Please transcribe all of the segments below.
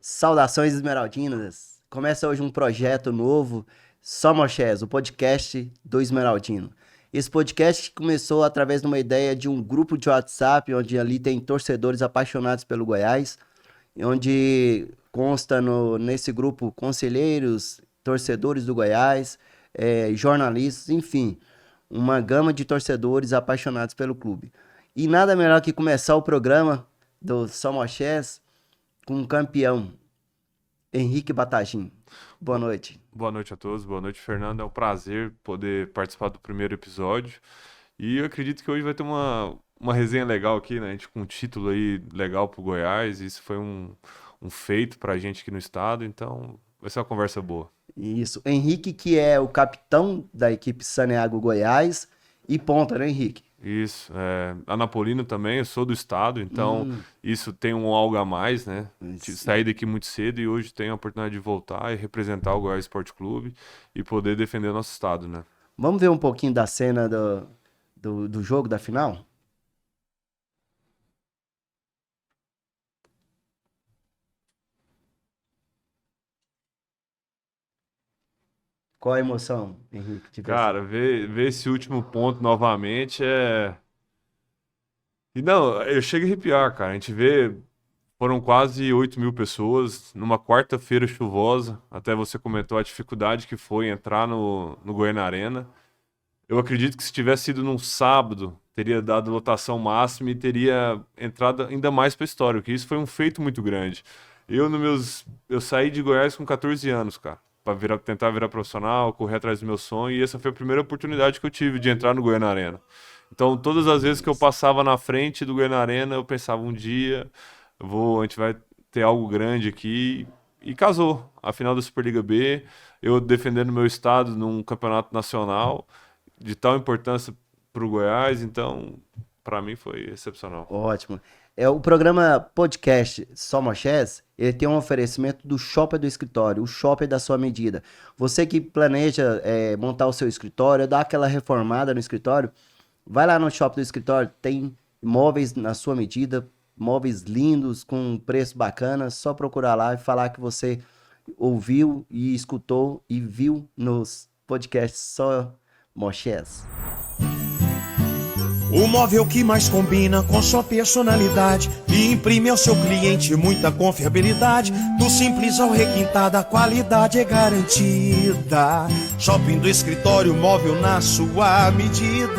Saudações esmeraldinas! Começa hoje um projeto novo, Somochés, o podcast do Esmeraldino. Esse podcast começou através de uma ideia de um grupo de WhatsApp, onde ali tem torcedores apaixonados pelo Goiás, onde consta nesse grupo conselheiros, torcedores do Goiás, jornalistas, enfim, uma gama de torcedores apaixonados pelo clube. E nada melhor que começar o programa do Somochés com um campeão, Henrique Batagim. Boa noite. Boa noite a todos, boa noite, Fernando. É um prazer poder participar do primeiro episódio. E eu acredito que hoje vai ter uma resenha legal aqui, né? A gente com um título aí legal pro Goiás. Isso foi um feito pra gente aqui no estado, então vai ser uma conversa boa. Isso. Henrique, que é o capitão da equipe Saneago Goiás e ponta, né, Henrique? Isso, Anapolino também, eu sou do estado, então isso tem um algo a mais, né? Isso. Saí daqui muito cedo e hoje tenho a oportunidade de voltar e representar o Goiás Esporte Clube e poder defender o nosso estado, né? Vamos ver um pouquinho da cena do jogo, da final? Qual a emoção, Henrique, de ver essa? Cara, ver esse último ponto novamente é. E não, eu chego a arrepiar, cara. A gente vê, foram quase 8 mil pessoas numa quarta-feira chuvosa. Até você comentou a dificuldade que foi entrar no Goiânia Arena. Eu acredito que se tivesse sido num sábado, teria dado lotação máxima e teria entrado ainda mais para a história, porque isso foi um feito muito grande. Eu saí de Goiás com 14 anos, cara, para tentar virar profissional, correr atrás do meu sonho, e essa foi a primeira oportunidade que eu tive de entrar no Goiânia Arena. Então, todas as vezes que eu passava na frente do Goiânia Arena, eu pensava um dia, a gente vai ter algo grande aqui. E casou. A final da Superliga B, eu defendendo meu estado num campeonato nacional de tal importância para o Goiás, então para mim foi excepcional. Ótimo. O programa podcast Somochés, ele tem um oferecimento do Shopper do Escritório, o Shopper da sua medida. Você que planeja montar o seu escritório, dar aquela reformada no escritório, vai lá no Shopper do Escritório, tem móveis na sua medida, móveis lindos, com um preço bacana, só procurar lá e falar que você ouviu e escutou e viu nos podcasts Somochés. O móvel que mais combina com sua personalidade e imprime ao seu cliente muita confiabilidade. Do simples ao requintado, a qualidade é garantida. Shopping do Escritório, móvel na sua medida.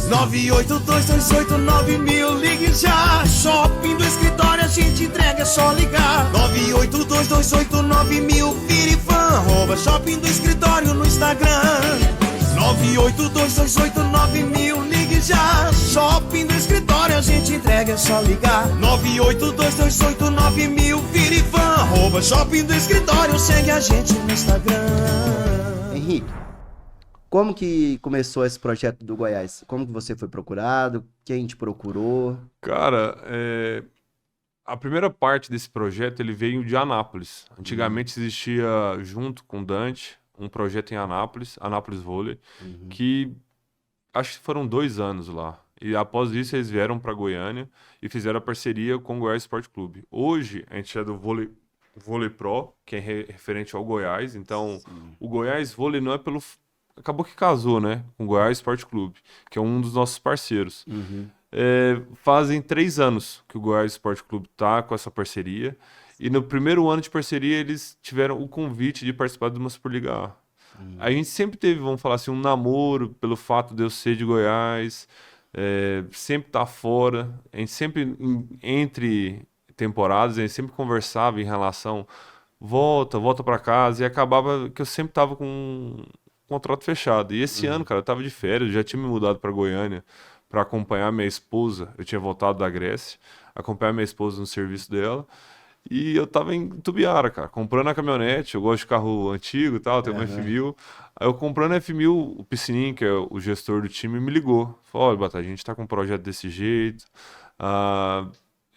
982289000, ligue já. Shopping do Escritório, a gente entrega, é só ligar. 982289000, vire fã, arroba Shopping do Escritório no Instagram. 982289000, ligue já. Shopping do Escritório, a gente entrega, é só ligar. 982289000, vire fã, arroba Shopping do Escritório, segue a gente no Instagram. Henrique, como que começou esse projeto do Goiás? Como que você foi procurado? Quem te procurou? Cara, a primeira parte desse projeto ele veio de Anápolis. Antigamente existia, junto com Dante, um projeto em Anápolis, Anápolis Vôlei, que acho que foram 2 anos lá. E após isso eles vieram para Goiânia e fizeram a parceria com o Goiás Esporte Clube. Hoje a gente é do Vôlei Pro, que é referente ao Goiás. Então o Goiás Vôlei não é pelo... Acabou que casou, né? Com o Goiás Esporte Clube, que é um dos nossos parceiros. Fazem 3 anos que o Goiás Esporte Clube está com essa parceria. E no primeiro ano de parceria, eles tiveram o convite de participar de uma Superliga A. A gente sempre teve, vamos falar assim, um namoro pelo fato de eu ser de Goiás, sempre estar fora. A gente sempre, entre temporadas, a gente sempre conversava em relação volta para casa, e acabava que eu sempre estava com um contrato fechado. E esse ano, cara, eu estava de férias, eu já tinha me mudado para Goiânia para acompanhar minha esposa. Eu tinha voltado da Grécia, acompanhar minha esposa no serviço dela. E eu tava em Tubiara, cara, comprando a caminhonete. Eu gosto de carro antigo e tal, tenho uma F1000. Aí eu comprando a F1000, o Piscininho, que é o gestor do time, me ligou. Falou: olha, Bata, a gente tá com um projeto desse jeito.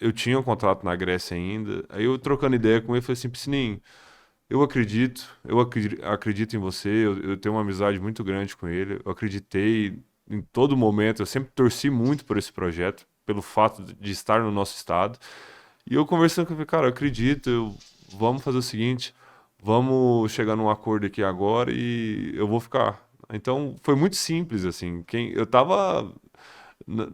Eu tinha um contrato na Grécia ainda. Aí eu trocando ideia com ele, falei assim: Piscininho, eu acredito em você. Eu tenho uma amizade muito grande com ele. Eu acreditei em todo momento. Eu sempre torci muito por esse projeto, pelo fato de estar no nosso estado. E eu conversando com ele, cara, eu acredito, vamos fazer o seguinte, vamos chegar num acordo aqui agora e eu vou ficar. Então, foi muito simples, assim. Eu tava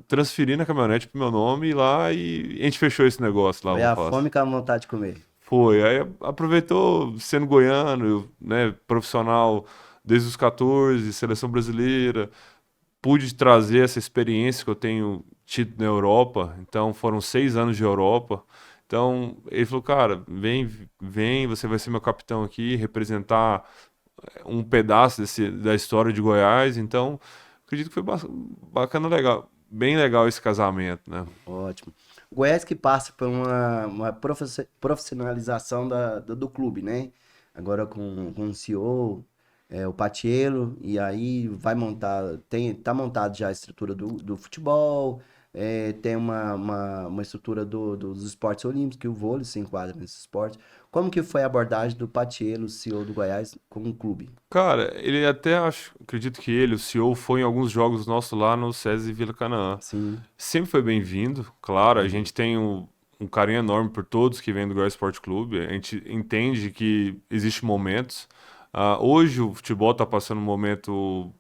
transferindo a caminhonete pro meu nome lá e a gente fechou esse negócio lá, Foi vamos a falar fome assim. com a vontade de comer. Foi, aí aproveitou sendo goiano, né, profissional desde os 14, seleção brasileira, pude trazer essa experiência que eu tenho tido na Europa, então foram 6 anos de Europa. Então ele falou, cara, vem, você vai ser meu capitão aqui, representar um pedaço da história de Goiás. Então acredito que foi bacana, legal, bem legal esse casamento, né? Ótimo. O Goiás que passa por uma profissionalização do clube, né? Agora com o CEO, o Patiello, e aí vai montar, tá montado já a estrutura do futebol, tem uma estrutura dos esportes olímpicos, que o vôlei se enquadra nesse esporte. Como que foi a abordagem do Patiello, CEO do Goiás, com o clube? Cara, ele até acredito que ele, o CEO, foi em alguns jogos nossos lá no SESI Vila Canaã. Sim. Sempre foi bem-vindo, claro, a gente tem um carinho enorme por todos que vêm do Goiás Esporte Clube, a gente entende que existem momentos. Hoje o futebol está passando um momento,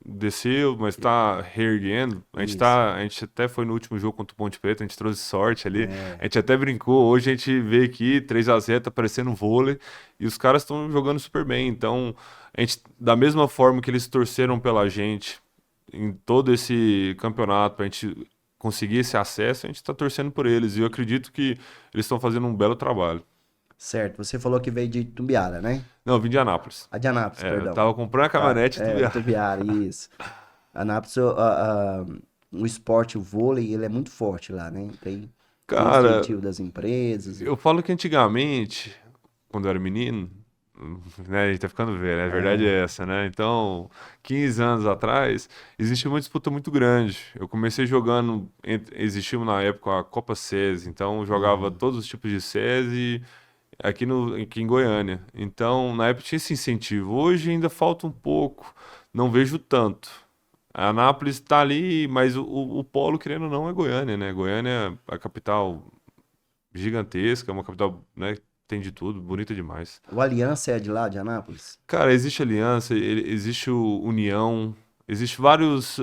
desceu, mas está reerguendo. Isso. A gente até foi no último jogo contra o Ponte Preta, a gente trouxe sorte ali, a gente até brincou, hoje a gente vê aqui 3-0, tá parecendo vôlei, e os caras estão jogando super bem, então a gente, da mesma forma que eles torceram pela gente em todo esse campeonato, pra gente conseguir esse acesso, a gente está torcendo por eles. E eu acredito que eles estão fazendo um belo trabalho. Certo. Você falou que veio de Itumbiara, né? Não, eu vim de Anápolis. A de Anápolis, Eu perdão. tava comprando a caminhonete e tudo. Itumbiara, isso. Anápolis, o esporte, o vôlei, ele é muito forte lá, né? Tem Cara, incentivo das empresas. eu falo que antigamente, quando eu era menino, né, a gente tá ficando velho, né? A verdade é essa, né? Então, 15 anos atrás, existia uma disputa muito grande. Eu comecei jogando, existia na época a Copa SESI, então eu jogava todos os tipos de SESI aqui em Goiânia. Então, na época tinha esse incentivo. Hoje ainda falta um pouco, não vejo tanto. A Anápolis está ali, mas o polo, querendo ou não, é Goiânia, né? Goiânia é a capital gigantesca, é uma capital, né, que tem de tudo, bonita demais. O Aliança é de lá, de Anápolis? Cara, existe aliança, existe União, existe vários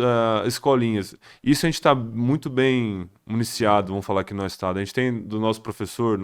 escolinhas. Isso a gente está muito bem municiado, vamos falar aqui no estado. A gente tem do nosso professor,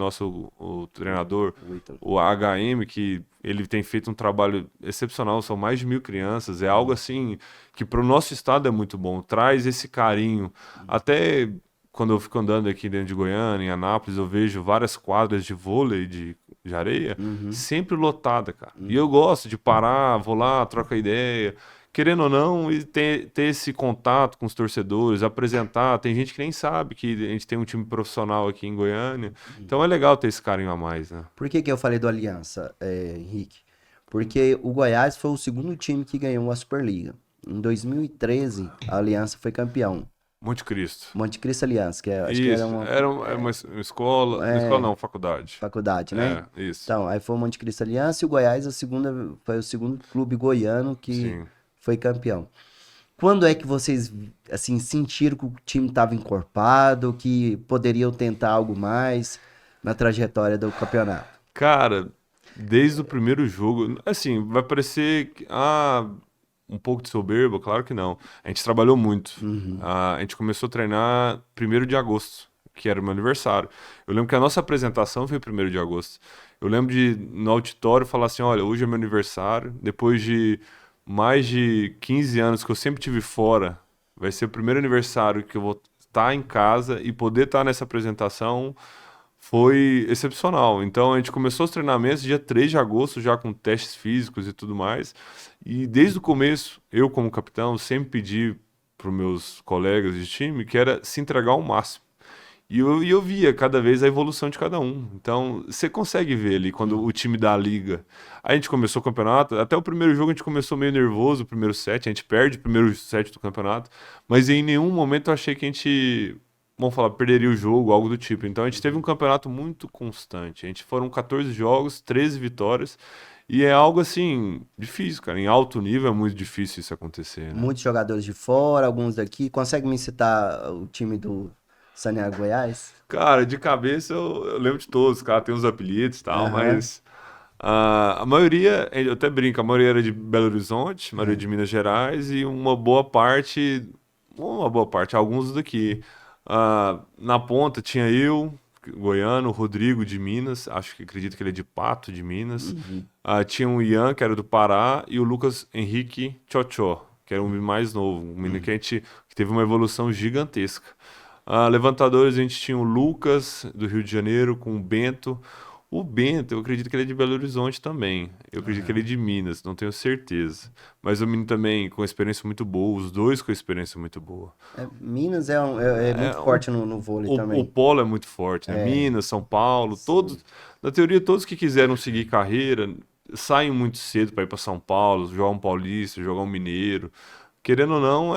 o treinador, o HM, que ele tem feito um trabalho excepcional, são mais de 1.000 crianças. É algo assim que para o nosso estado é muito bom, traz esse carinho. Até quando eu fico andando aqui dentro de Goiânia, em Anápolis, eu vejo várias quadras de vôlei, de areia, sempre lotada, cara. E eu gosto de parar, vou lá, troca ideia, querendo ou não, e ter esse contato com os torcedores, apresentar. Tem gente que nem sabe que a gente tem um time profissional aqui em Goiânia. Então é legal ter esse carinho a mais, né? Por que eu falei do Aliança, Henrique? Porque o Goiás foi o segundo time que ganhou a Superliga. Em 2013, a Aliança foi campeão. Monte Cristo. Monte Cristo Aliança, que acho que Isso, era uma escola, escola não, faculdade. faculdade, né? Isso. Então, aí foi o Monte Cristo Aliança e o Goiás foi o segundo clube goiano que Sim. foi campeão. Quando é que vocês, assim, sentiram que o time estava encorpado, que poderiam tentar algo mais na trajetória do campeonato? Cara, desde o primeiro jogo, assim, vai parecer que, um pouco de soberba, claro que não. A gente trabalhou muito. A gente começou a treinar 1º de agosto, que era o meu aniversário. Eu lembro que a nossa apresentação foi 1º de agosto. Eu lembro de, no auditório, falar assim, olha, hoje é meu aniversário, depois de mais de 15 anos que eu sempre tive fora, vai ser o primeiro aniversário que eu vou estar em casa e poder estar nessa apresentação foi excepcional. Então a gente começou os treinamentos dia 3 de agosto, já com testes físicos e tudo mais. E desde o começo, eu como capitão, sempre pedi para os meus colegas de time que era se entregar ao máximo. E eu via cada vez a evolução de cada um. Então, você consegue ver ali quando o time dá a liga. Aí a gente começou o campeonato, até o primeiro jogo a gente começou meio nervoso, o primeiro set, a gente perde o primeiro set do campeonato, mas em nenhum momento eu achei que a gente, vamos falar, perderia o jogo, algo do tipo. Então a gente teve um campeonato muito constante. Foram 14 jogos, 13 vitórias, e é algo assim, difícil, cara. Em alto nível é muito difícil isso acontecer, né? Muitos jogadores de fora, alguns daqui. Consegue me citar o time Santiago, Goiás? Cara, de cabeça eu lembro de todos, cara, tem uns apelidos e tal, Aham. mas a maioria, eu até brinco, a maioria era de Belo Horizonte, a maioria de Minas Gerais e uma boa parte, alguns daqui. Na ponta tinha eu, goiano, o Rodrigo de Minas, acho que acredito que ele é de Pato, de Minas. Uhum. Tinha o Ian, que era do Pará, e o Lucas Henrique Tchotchó, que era um menino mais novo, um menino que teve uma evolução gigantesca. Levantadores, a gente tinha o Lucas, do Rio de Janeiro, com o Bento. O Bento, eu acredito que ele é de Belo Horizonte também. Eu acredito que ele é de Minas, não tenho certeza. Mas o menino também com experiência muito boa, os dois com experiência muito boa. Minas é muito É, o, forte no vôlei o também. polo é muito forte, né? É, Minas, São Paulo, sim. todos, na teoria, todos que quiseram seguir carreira saem muito cedo para ir para São Paulo, jogar um paulista, jogar um mineiro. Querendo ou não,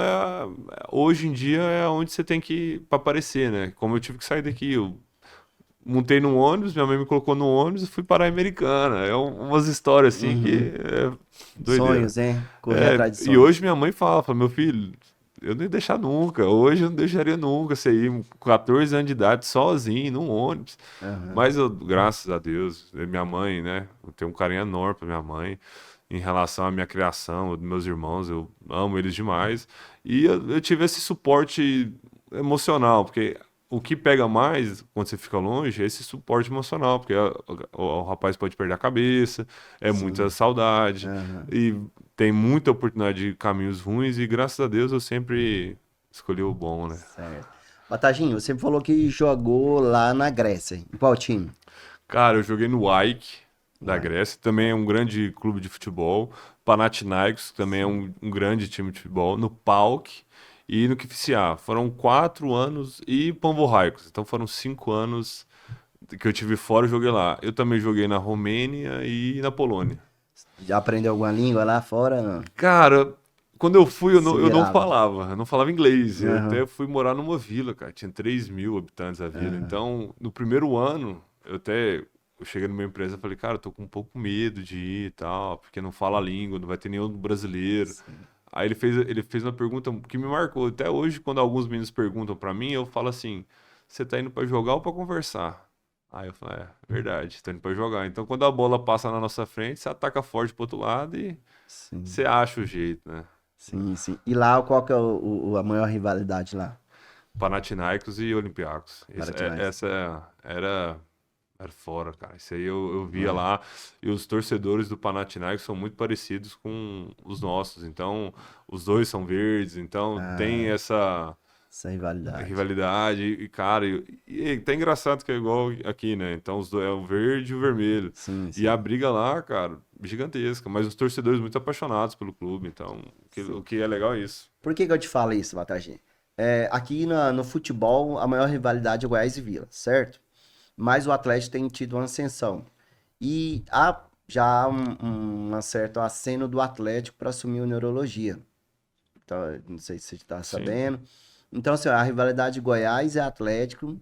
hoje em dia é onde você tem que ir para aparecer, né? Como eu tive que sair daqui, eu montei no ônibus, minha mãe me colocou no ônibus e fui para a Americana. Umas histórias assim que Uhum. é doideira. Sonhos, hein? Correr atrás de E sonhos. hoje minha mãe fala, meu filho, eu não ia deixar nunca. Hoje eu não deixaria nunca você ir com 14 anos de idade sozinho num ônibus. Aham. Mas eu, graças a Deus, minha mãe, né? Eu tenho um carinho enorme pra minha mãe em relação à minha criação, dos meus irmãos, eu amo eles demais. E eu tive esse suporte emocional, porque o que pega mais quando você fica longe é esse suporte emocional, porque o rapaz pode perder a cabeça, é muita Sim. saudade, Aham. e tem muita oportunidade de caminhos ruins, e graças a Deus eu sempre escolhi o bom, né? Certo. Bataginho, você falou que jogou lá na Grécia. Em qual time? Cara, eu joguei no AEK da Vai. Grécia, também é um grande clube de futebol. Panathinaikos, que também é um grande time de futebol. No PAOK e no KFCA. Foram 4 anos e Pamvorraicos. Então foram 5 anos que eu tive fora e joguei lá. Eu também joguei na Romênia e na Polônia. Já aprendeu alguma língua lá fora? Não. Cara, quando eu fui, Se eu não virava. falava. Eu não falava inglês. Eu Aham. até fui morar numa vila, cara. Tinha 3.000 habitantes a vila. Aham. Então, no primeiro ano, eu cheguei numa empresa e falei, cara, eu tô com um pouco medo de ir e tal, porque não fala a língua, não vai ter nenhum brasileiro. Sim. Aí ele fez uma pergunta que me marcou. Até hoje, quando alguns meninos perguntam pra mim, eu falo assim: você tá indo pra jogar ou pra conversar? Aí eu falo: verdade, tô indo pra jogar. Então, quando a bola passa na nossa frente, você ataca forte pro outro lado e Sim. você acha o jeito, né? Sim, sim. E lá, qual que é a maior rivalidade lá? Panathinaikos e Olympiacos. Panathinaikos. Essa era fora, cara. Isso aí eu via Vai. lá. E os torcedores do Panathinaikos são muito parecidos com os nossos. Então, os dois são verdes. Então, tem Ah, essa rivalidade. rivalidade. E, cara, e tá engraçado que é igual aqui, né? Então, os dois, é o verde e o vermelho. Sim, E a sim. briga lá, cara, gigantesca. Mas os torcedores muito apaixonados pelo clube. Então, o Sim. que é legal é isso. Por que que eu te falo isso, Bataginha? Aqui no futebol, a maior rivalidade é Goiás e Vila, certo? Mas o Atlético tem tido uma ascensão. E há já um certo aceno do Atlético para assumir o neurologia. Então, eu não sei se você está Sim, sabendo. Então, assim, a rivalidade Goiás e Atlético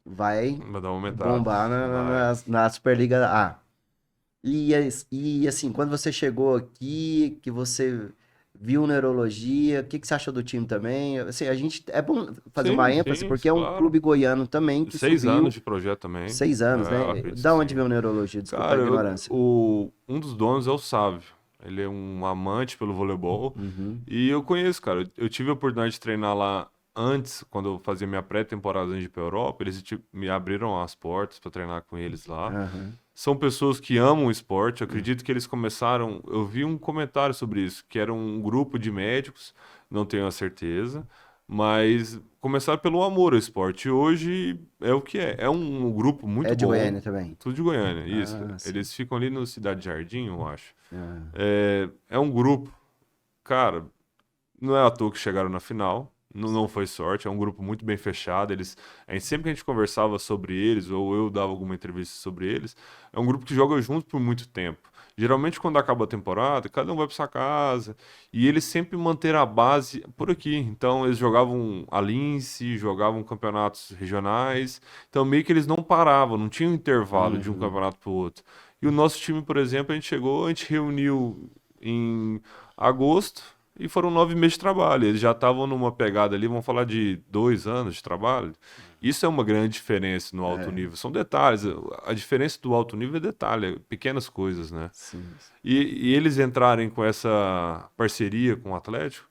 vai vai dar uma aumentada. bombar Vai. na Superliga A. E assim, quando você chegou aqui, que você viu neurologia, o que você achou do time também? Assim, é bom fazer uma Sim, ênfase, sim, porque é um claro. clube goiano também que 6 anos subiu de projeto também. 6 anos, Eu né? acredito que Da onde sim. veio o neurologia? Desculpa a Cara, ignorância. um dos donos é o Sávio. Ele é um amante pelo voleibol. Uhum. E eu conheço, cara. Eu tive a oportunidade de treinar lá antes, quando eu fazia minha pré-temporada antes de ir pra Europa. Eles me abriram as portas para treinar com eles lá. Aham. São pessoas que amam o esporte. Eu acredito que eles começaram. Eu vi um comentário sobre isso, que era um grupo de médicos, não tenho a certeza, mas começaram pelo amor ao esporte. E hoje é o que é. É um grupo É muito de bom. Goiânia também. Tudo de Goiânia, isso. Ah, sim. Eles ficam ali no Cidade Jardim, eu acho. Ah, É um grupo, cara, não é à toa que chegaram na final. Não foi sorte, é um grupo muito bem fechado. Sempre que a gente conversava sobre eles, ou eu dava alguma entrevista sobre eles, é um grupo que joga junto por muito tempo. Geralmente, quando acaba a temporada, cada um vai para sua casa. E eles sempre manteram a base por aqui. Então, eles jogavam a Lince, jogavam campeonatos regionais. Então, meio que eles não paravam, não tinha um intervalo de um uhum. campeonato para o outro. E o nosso time, por exemplo, a gente reuniu em agosto. E foram 9 meses de trabalho. Eles já estavam numa pegada ali, vamos falar de 2 anos de trabalho. Isso é uma grande diferença no alto nível. São detalhes. A diferença do alto nível é detalhe, pequenas coisas, né? Sim. E eles entrarem com essa parceria com o Atlético,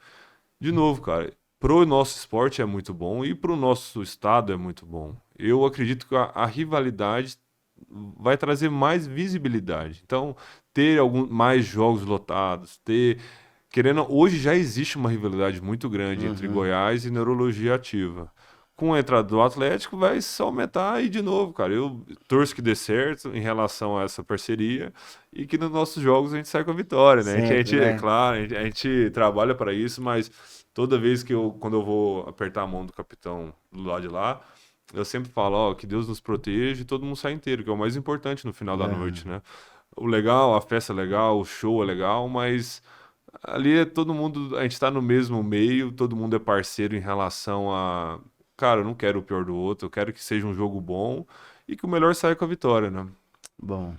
de novo, cara, pro nosso esporte é muito bom e pro nosso estado é muito bom. Eu acredito que a rivalidade vai trazer mais visibilidade. Então, ter mais jogos lotados, hoje já existe uma rivalidade muito grande entre Goiás e Neurologia Ativa. Com a entrada do Atlético vai só aumentar e de novo, cara, eu torço que dê certo em relação a essa parceria e que nos nossos jogos a gente sai com a vitória, né? Sempre, né? É claro, a gente trabalha para isso, mas toda vez quando eu vou apertar a mão do capitão do lado de lá, eu sempre falo, ó, que Deus nos proteja e todo mundo sai inteiro, que é o mais importante no final da noite, né? O legal, a festa é legal, o show é legal, mas ali é todo mundo, a gente tá no mesmo meio, todo mundo é parceiro em relação a, cara, eu não quero o pior do outro, eu quero que seja um jogo bom e que o melhor saia com a vitória, né? Bom.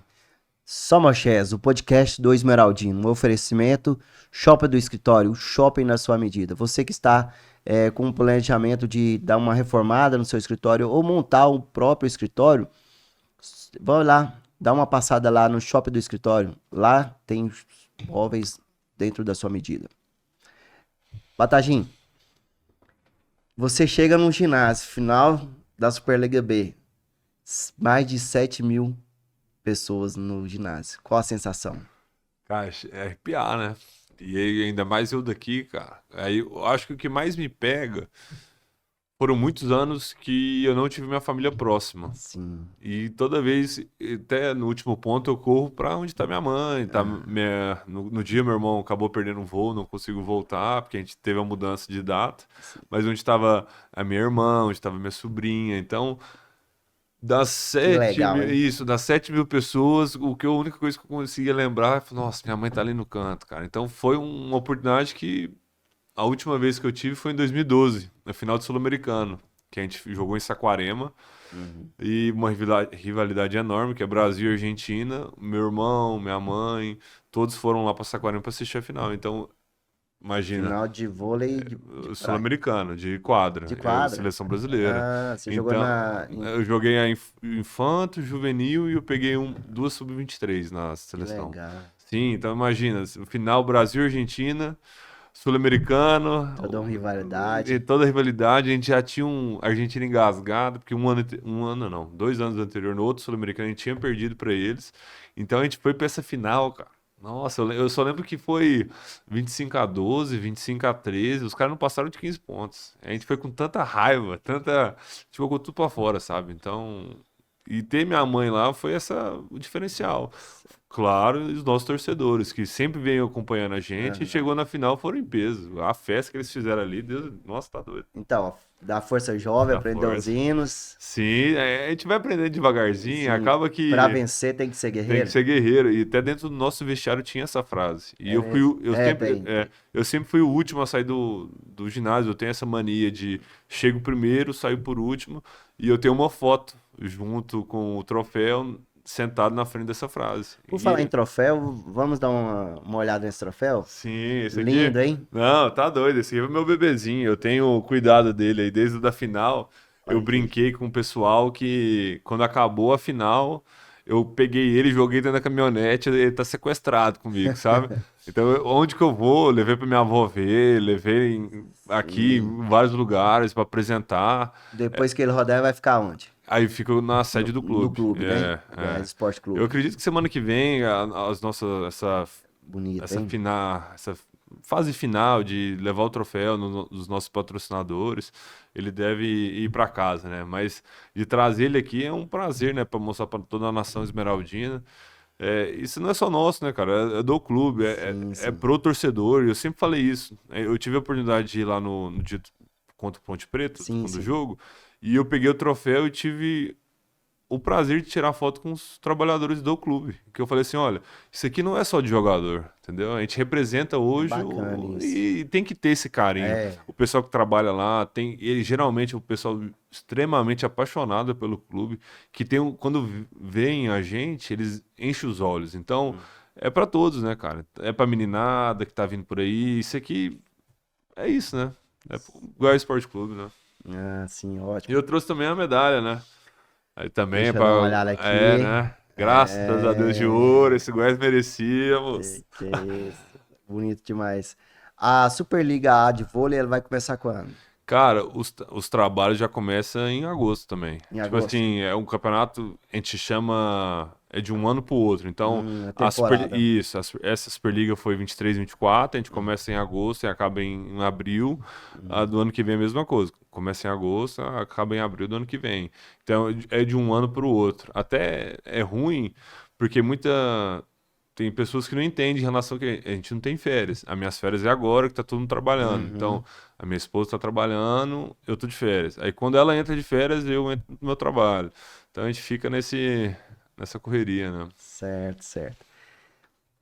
Só Mochés, o podcast do Esmeraldino, um oferecimento, Shopping do Escritório, shopping na sua medida. Você que está com um planejamento de dar uma reformada no seu escritório ou montar o próprio escritório, vai lá, dá uma passada lá no Shopping do Escritório. Lá tem móveis dentro da sua medida. Batagim, você chega num ginásio, final da Superliga B, mais de 7 mil pessoas no ginásio. Qual a sensação? Cara, é arrepiar, né? E aí, ainda mais eu daqui, cara. Aí eu acho que o que mais me pega foram muitos anos que eu não tive minha família próxima. Sim. E toda vez, até no último ponto, eu corro pra onde tá minha mãe. Tá no dia, meu irmão acabou perdendo um voo, não consigo voltar, porque a gente teve uma mudança de data. Mas onde tava a minha irmã, onde tava minha sobrinha. Então, das 7 legal, mil, hein? isso, das 7 mil pessoas, a única coisa que eu conseguia lembrar foi, nossa, minha mãe tá ali no canto, cara. Então foi uma oportunidade que a última vez que eu tive foi em 2012, na final do Sul-Americano, que a gente jogou em Saquarema. E uma rivalidade enorme, que é Brasil e Argentina. Meu irmão, minha mãe, todos foram lá pra Saquarema pra assistir a final. Então, imagina. Final de vôlei de praia. Sul-americano, de quadra. De quadra? Seleção brasileira. Ah, você jogou Eu joguei a infanto, juvenil e eu peguei 2 sub-23 na seleção. Legal. Sim, então imagina, o final Brasil e Argentina, Sul-americano. Toda uma rivalidade. E toda a rivalidade, a gente já tinha um Argentina engasgado, porque 2 anos anterior, no outro Sul-americano, a gente tinha perdido para eles. Então a gente foi para essa final, cara. Nossa, eu só lembro que foi 25-12, 25-13, os caras não passaram de 15 pontos. A gente foi com tanta raiva, a gente jogou tudo pra fora, sabe? Então, e ter minha mãe lá foi o diferencial. Claro, e os nossos torcedores, que sempre vêm acompanhando a gente, e chegou na final, foram em peso. A festa que eles fizeram ali, Deus, nossa, tá doido. Então, da força jovem, Da aprender os força. hinos. Sim, a gente vai aprendendo devagarzinho, Sim, acaba que Pra vencer tem que ser tem guerreiro. que ser guerreiro. E até dentro do nosso vestiário tinha essa frase. E eu fui, tem. eu sempre fui o último a sair do ginásio. Eu tenho essa mania de chego primeiro, saio por último. E eu tenho uma foto junto com o troféu sentado na frente dessa frase. Por falar em troféu, vamos dar uma olhada nesse troféu? Sim, esse aqui. Lindo, hein? Não, tá doido. Esse aqui é meu bebezinho. Eu tenho cuidado dele aí desde a final. Eu brinquei com o pessoal que quando acabou a final, eu peguei ele, joguei dentro da caminhonete, ele tá sequestrado comigo, sabe? Então, onde que eu vou? Levei pra minha avó ver, aqui em vários lugares pra apresentar. Depois que ele rodar, vai ficar onde? Aí fico na sede do clube. No clube, né? Goiás Esporte Clube. Eu acredito que semana que vem Bonito, essa hein? essa fase final de levar o troféu dos nossos patrocinadores, ele deve ir para casa, né? Mas de trazer ele aqui é um prazer, né? Para mostrar para toda a nação esmeraldina. Isso não é só nosso, né, cara? É do clube, é pro torcedor. Eu sempre falei isso. Eu tive a oportunidade de ir lá no dia contra o Ponte Preta, do jogo, e eu peguei o troféu e tive o prazer de tirar foto com os trabalhadores do clube. Que eu falei assim, olha, isso aqui não é só de jogador, entendeu? A gente representa hoje e tem que ter esse carinho. O pessoal que trabalha lá, geralmente o pessoal extremamente apaixonado pelo clube, que quando veem a gente, eles enchem os olhos. Então, é pra todos, né, cara? É pra meninada que tá vindo por aí. Isso aqui é isso, né? É pro Goiás Esporte Clube, né? Ah, sim, E ótimo. eu trouxe também a medalha, né? Aí também Deixa é eu dar uma olhada pra. É, aqui. né? Graças a Deus de ouro, esse Goiás merecíamos. Que isso. Bonito demais. A Superliga A de vôlei, ela vai começar quando? Cara, os trabalhos já começam em agosto também. Em Tipo agosto. assim, é um campeonato, a gente chama. É de um ano pro outro. Então, A temporada. essa Superliga foi 23, 24, a gente começa em agosto e acaba em abril. A do ano que vem é a mesma coisa. Começa em agosto, acaba em abril do ano que vem. Então, é de um ano pro outro. Até é ruim, porque tem pessoas que não entendem em relação a que a gente não tem férias. As minhas férias é agora que tá todo mundo trabalhando. Então, a minha esposa tá trabalhando, eu tô de férias. Aí quando ela entra de férias, eu entro no meu trabalho. Então a gente fica nessa correria, né? Certo, certo.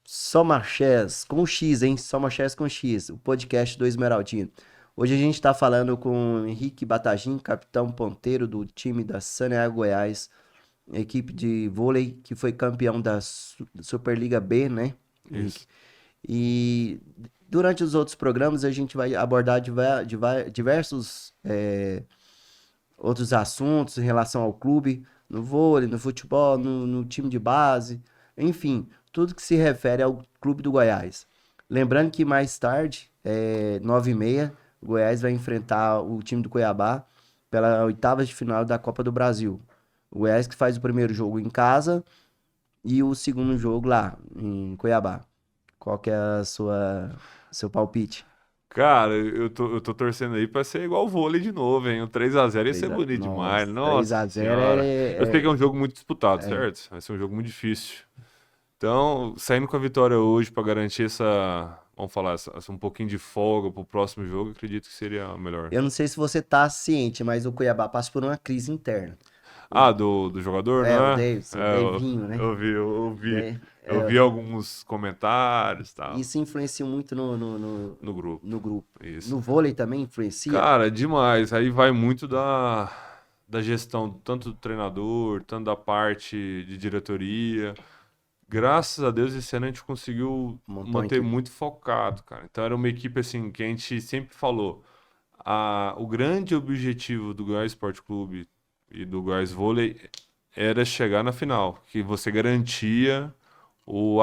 Soma Chess com X, hein? Soma Chess com X, o podcast do Esmeraldino. Hoje a gente tá falando com o Henrique Batagim, capitão ponteiro do time da Saneago Goiás, equipe de vôlei que foi campeão da Superliga B, né, Henrique? Isso. E durante os outros programas a gente vai abordar diversos outros assuntos em relação ao clube, no vôlei, no futebol, no time de base, enfim, tudo que se refere ao Clube do Goiás. Lembrando que mais tarde, 9h30, o Goiás vai enfrentar o time do Cuiabá pela oitavas de final da Copa do Brasil. O Goiás que faz o primeiro jogo em casa e o segundo jogo lá, em Cuiabá. Qual que é seu palpite? Cara, eu tô torcendo aí pra ser igual o vôlei de novo, hein? O 3-0 ia ser bonito demais. Nossa, Nossa 3-0 senhora. Eu sei que é um jogo muito disputado, certo? Vai ser um jogo muito difícil. Então, saindo com a vitória hoje pra garantir vamos falar, um pouquinho de folga pro próximo jogo, acredito que seria melhor. Eu não sei se você tá ciente, mas o Cuiabá passa por uma crise interna. Ah, do jogador, O não é? Davidson, o Davinho, né? Eu vi alguns comentários e tal Isso influencia muito no grupo. no grupo. Isso. No vôlei também influencia? Cara, demais. Aí vai muito da gestão, tanto do treinador, tanto da parte de diretoria. Graças a Deus, esse ano a gente conseguiu Montou uma manter equipe. muito focado, cara. Então era uma equipe assim que a gente sempre falou. O grande objetivo do Goiás Esporte Clube e do Goiás Vôlei era chegar na final, que você garantia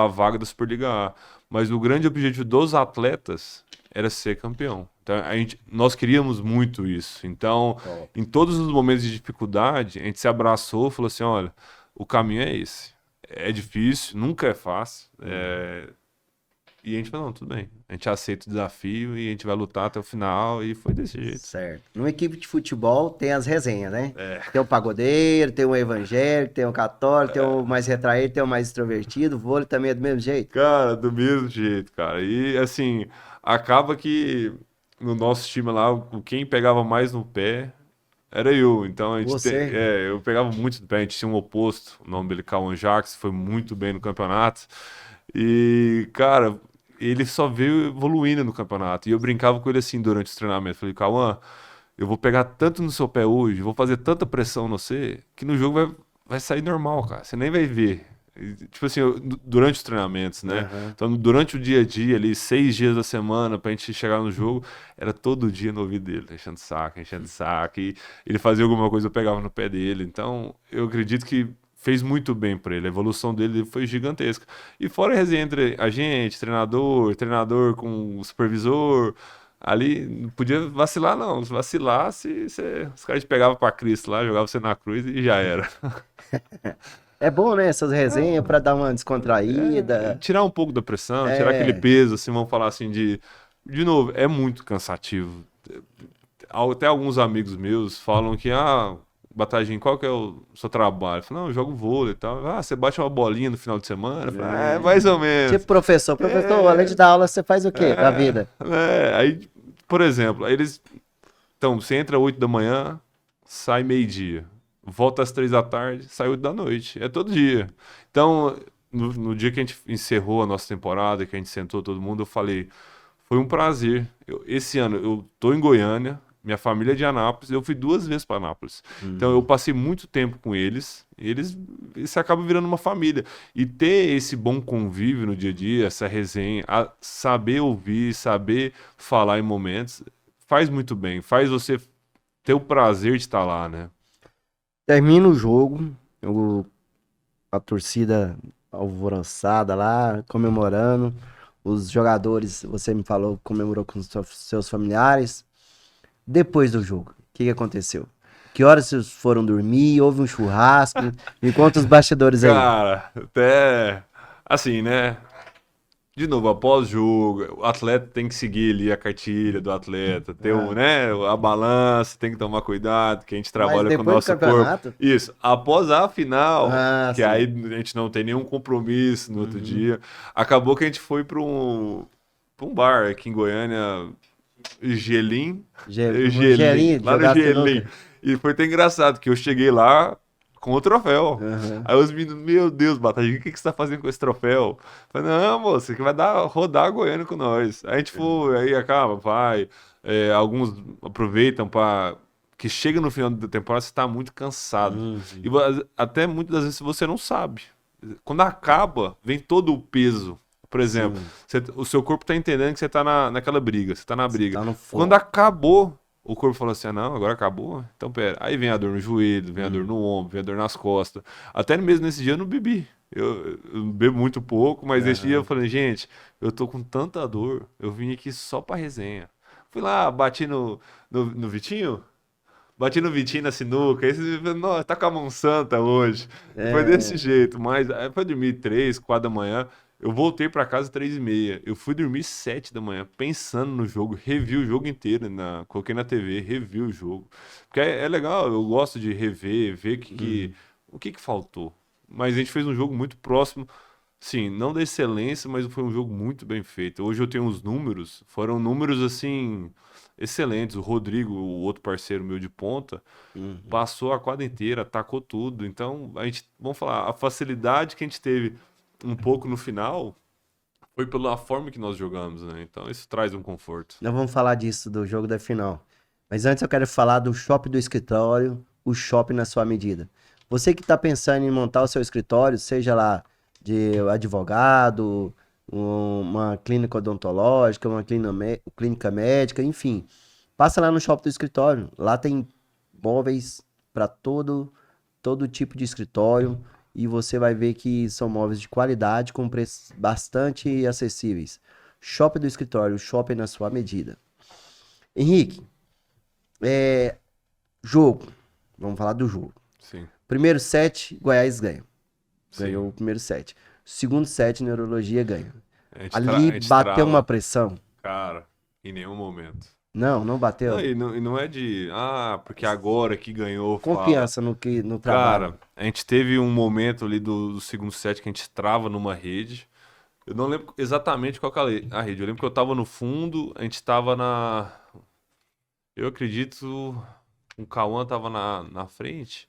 a vaga da Superliga A. Mas o grande objetivo dos atletas era ser campeão. Então, nós queríamos muito isso. Então, em todos os momentos de dificuldade, a gente se abraçou e falou assim, olha, o caminho é esse. É difícil, nunca é fácil. E a gente falou, não, tudo bem. A gente aceita o desafio e a gente vai lutar até o final. E foi desse jeito. Certo. Numa equipe de futebol tem as resenhas, né? Tem o pagodeiro, tem o evangélico, tem o católico, tem o mais retraído, tem o mais extrovertido. O vôlei também é do mesmo jeito? Cara, do mesmo jeito, cara. E assim, acaba que no nosso time lá, quem pegava mais no pé era eu. Então eu pegava muito no pé. A gente tinha um oposto, o nome dele, Cauã Jacques, foi muito bem no campeonato. E, cara, ele só veio evoluindo no campeonato. E eu brincava com ele assim durante os treinamentos. Falei, Cauã, eu vou pegar tanto no seu pé hoje, vou fazer tanta pressão no você, que no jogo vai sair normal, cara. Você nem vai ver. Tipo assim, durante os treinamentos, né? Então, durante o dia a dia, ali, 6 dias da semana, pra gente chegar no jogo, era todo dia no ouvido dele, enchendo o saco. E ele fazia alguma coisa, eu pegava no pé dele. Então, eu acredito que fez muito bem pra ele. A evolução dele foi gigantesca. E fora a resenha entre a gente, treinador com o supervisor, ali não podia vacilar, não. Se vacilasse, os caras te pegavam pra Cristo lá, jogavam você na cruz e já era. É bom, né? Essas resenhas pra dar uma descontraída. Tirar um pouco da pressão, tirar aquele peso, assim, vamos falar assim, de novo, é muito cansativo. Até alguns amigos meus falam que, Batagim, qual que é o seu trabalho? Eu falo, não, eu jogo vôlei e tal. Você bate uma bolinha no final de semana? Eu falo, mais ou menos. Tipo professor, além de dar aula, você faz o quê da vida? Aí, por exemplo, então, você entra 8 da manhã, sai meio-dia. Volta às 3 da tarde, sai 8 da noite. É todo dia. Então, no dia que a gente encerrou a nossa temporada, que a gente sentou todo mundo, eu falei, foi um prazer. Esse ano eu tô em Goiânia, Minha família é de Anápolis, eu fui 2 vezes para Anápolis. Então eu passei muito tempo com eles, você acaba virando uma família. E ter esse bom convívio no dia a dia, essa resenha, saber ouvir, saber falar em momentos, faz muito bem, faz você ter o prazer de estar lá, né? Termina o jogo, a torcida alvoroçada lá, comemorando. Os jogadores, você me falou, comemorou com os seus familiares. Depois do jogo, o que aconteceu? Que horas vocês foram dormir? Houve um churrasco? Me conta os bastidores aí. Cara, até assim, né? De novo, após o jogo, o atleta tem que seguir ali a cartilha do atleta, ter né, a balança, tem que tomar cuidado, que a gente trabalha com o nosso corpo. Isso, após a final, que sim. Aí a gente não tem nenhum compromisso no outro dia, acabou que a gente foi para um bar aqui em Goiânia, Gelim, lá no Gelim. E foi até engraçado, que eu cheguei lá com o troféu. Aí os meninos, meu Deus, Batatinha, o que você tá fazendo com esse troféu? Eu falei, não, moço, você que vai rodar a Goiânia com nós. Aí a gente foi, aí acaba, vai. Alguns aproveitam para que chega no final da temporada, você tá muito cansado. E até muitas das vezes você não sabe. Quando acaba, vem todo o peso. Por exemplo, o seu corpo tá entendendo que você tá naquela briga, você tá na briga. Tá quando acabou, o corpo falou assim, não, agora acabou? Então pera. Aí vem a dor no joelho, vem a dor no ombro, vem a dor nas costas. Até mesmo nesse dia eu não bebi. Eu bebo muito pouco, mas esse dia eu falei, gente, eu tô com tanta dor, eu vim aqui só pra resenha. Fui lá, bati no Vitinho, bati no Vitinho na sinuca, aí você falou, nossa, tá com a mão santa hoje. Foi desse jeito, mas aí foi dormir 3, 4 da manhã. Eu voltei pra casa 3h30. Eu fui dormir 7 da manhã, pensando no jogo, revi o jogo inteiro, coloquei na TV, revi o jogo. Porque é legal, eu gosto de rever, ver o que faltou. Mas a gente fez um jogo muito próximo, sim, não da excelência, mas foi um jogo muito bem feito. Hoje eu tenho uns números, foram números assim, excelentes. O Rodrigo, o outro parceiro meu de ponta, passou a quadra inteira, atacou tudo. Então, vamos falar, a facilidade que a gente teve um pouco no final, foi pela forma que nós jogamos, né? Então isso traz um conforto. Nós vamos falar disso, do jogo da final. Mas antes eu quero falar do shopping do escritório, o shopping na sua medida. Você que está pensando em montar o seu escritório, seja lá de advogado, uma clínica odontológica, uma clínica médica, enfim. Passa lá no shopping do escritório. Lá tem móveis para todo tipo de escritório. E você vai ver que são móveis de qualidade com preços bastante acessíveis. Shopping do escritório, shopping na sua medida. Henrique, jogo. Vamos falar do jogo. Sim. Primeiro set, Goiás ganha. Ganhou o primeiro set. Segundo set, Neurologia ganha. Ali bateu uma pressão. Cara, em nenhum momento. Não bateu? Não, e não é de, porque agora que ganhou. Confiança no trabalho. Cara, a gente teve um momento ali do segundo set que a gente trava numa rede. Eu não lembro exatamente qual que é a rede. Eu lembro que eu tava no fundo, a gente tava eu acredito, o Cauã tava na frente.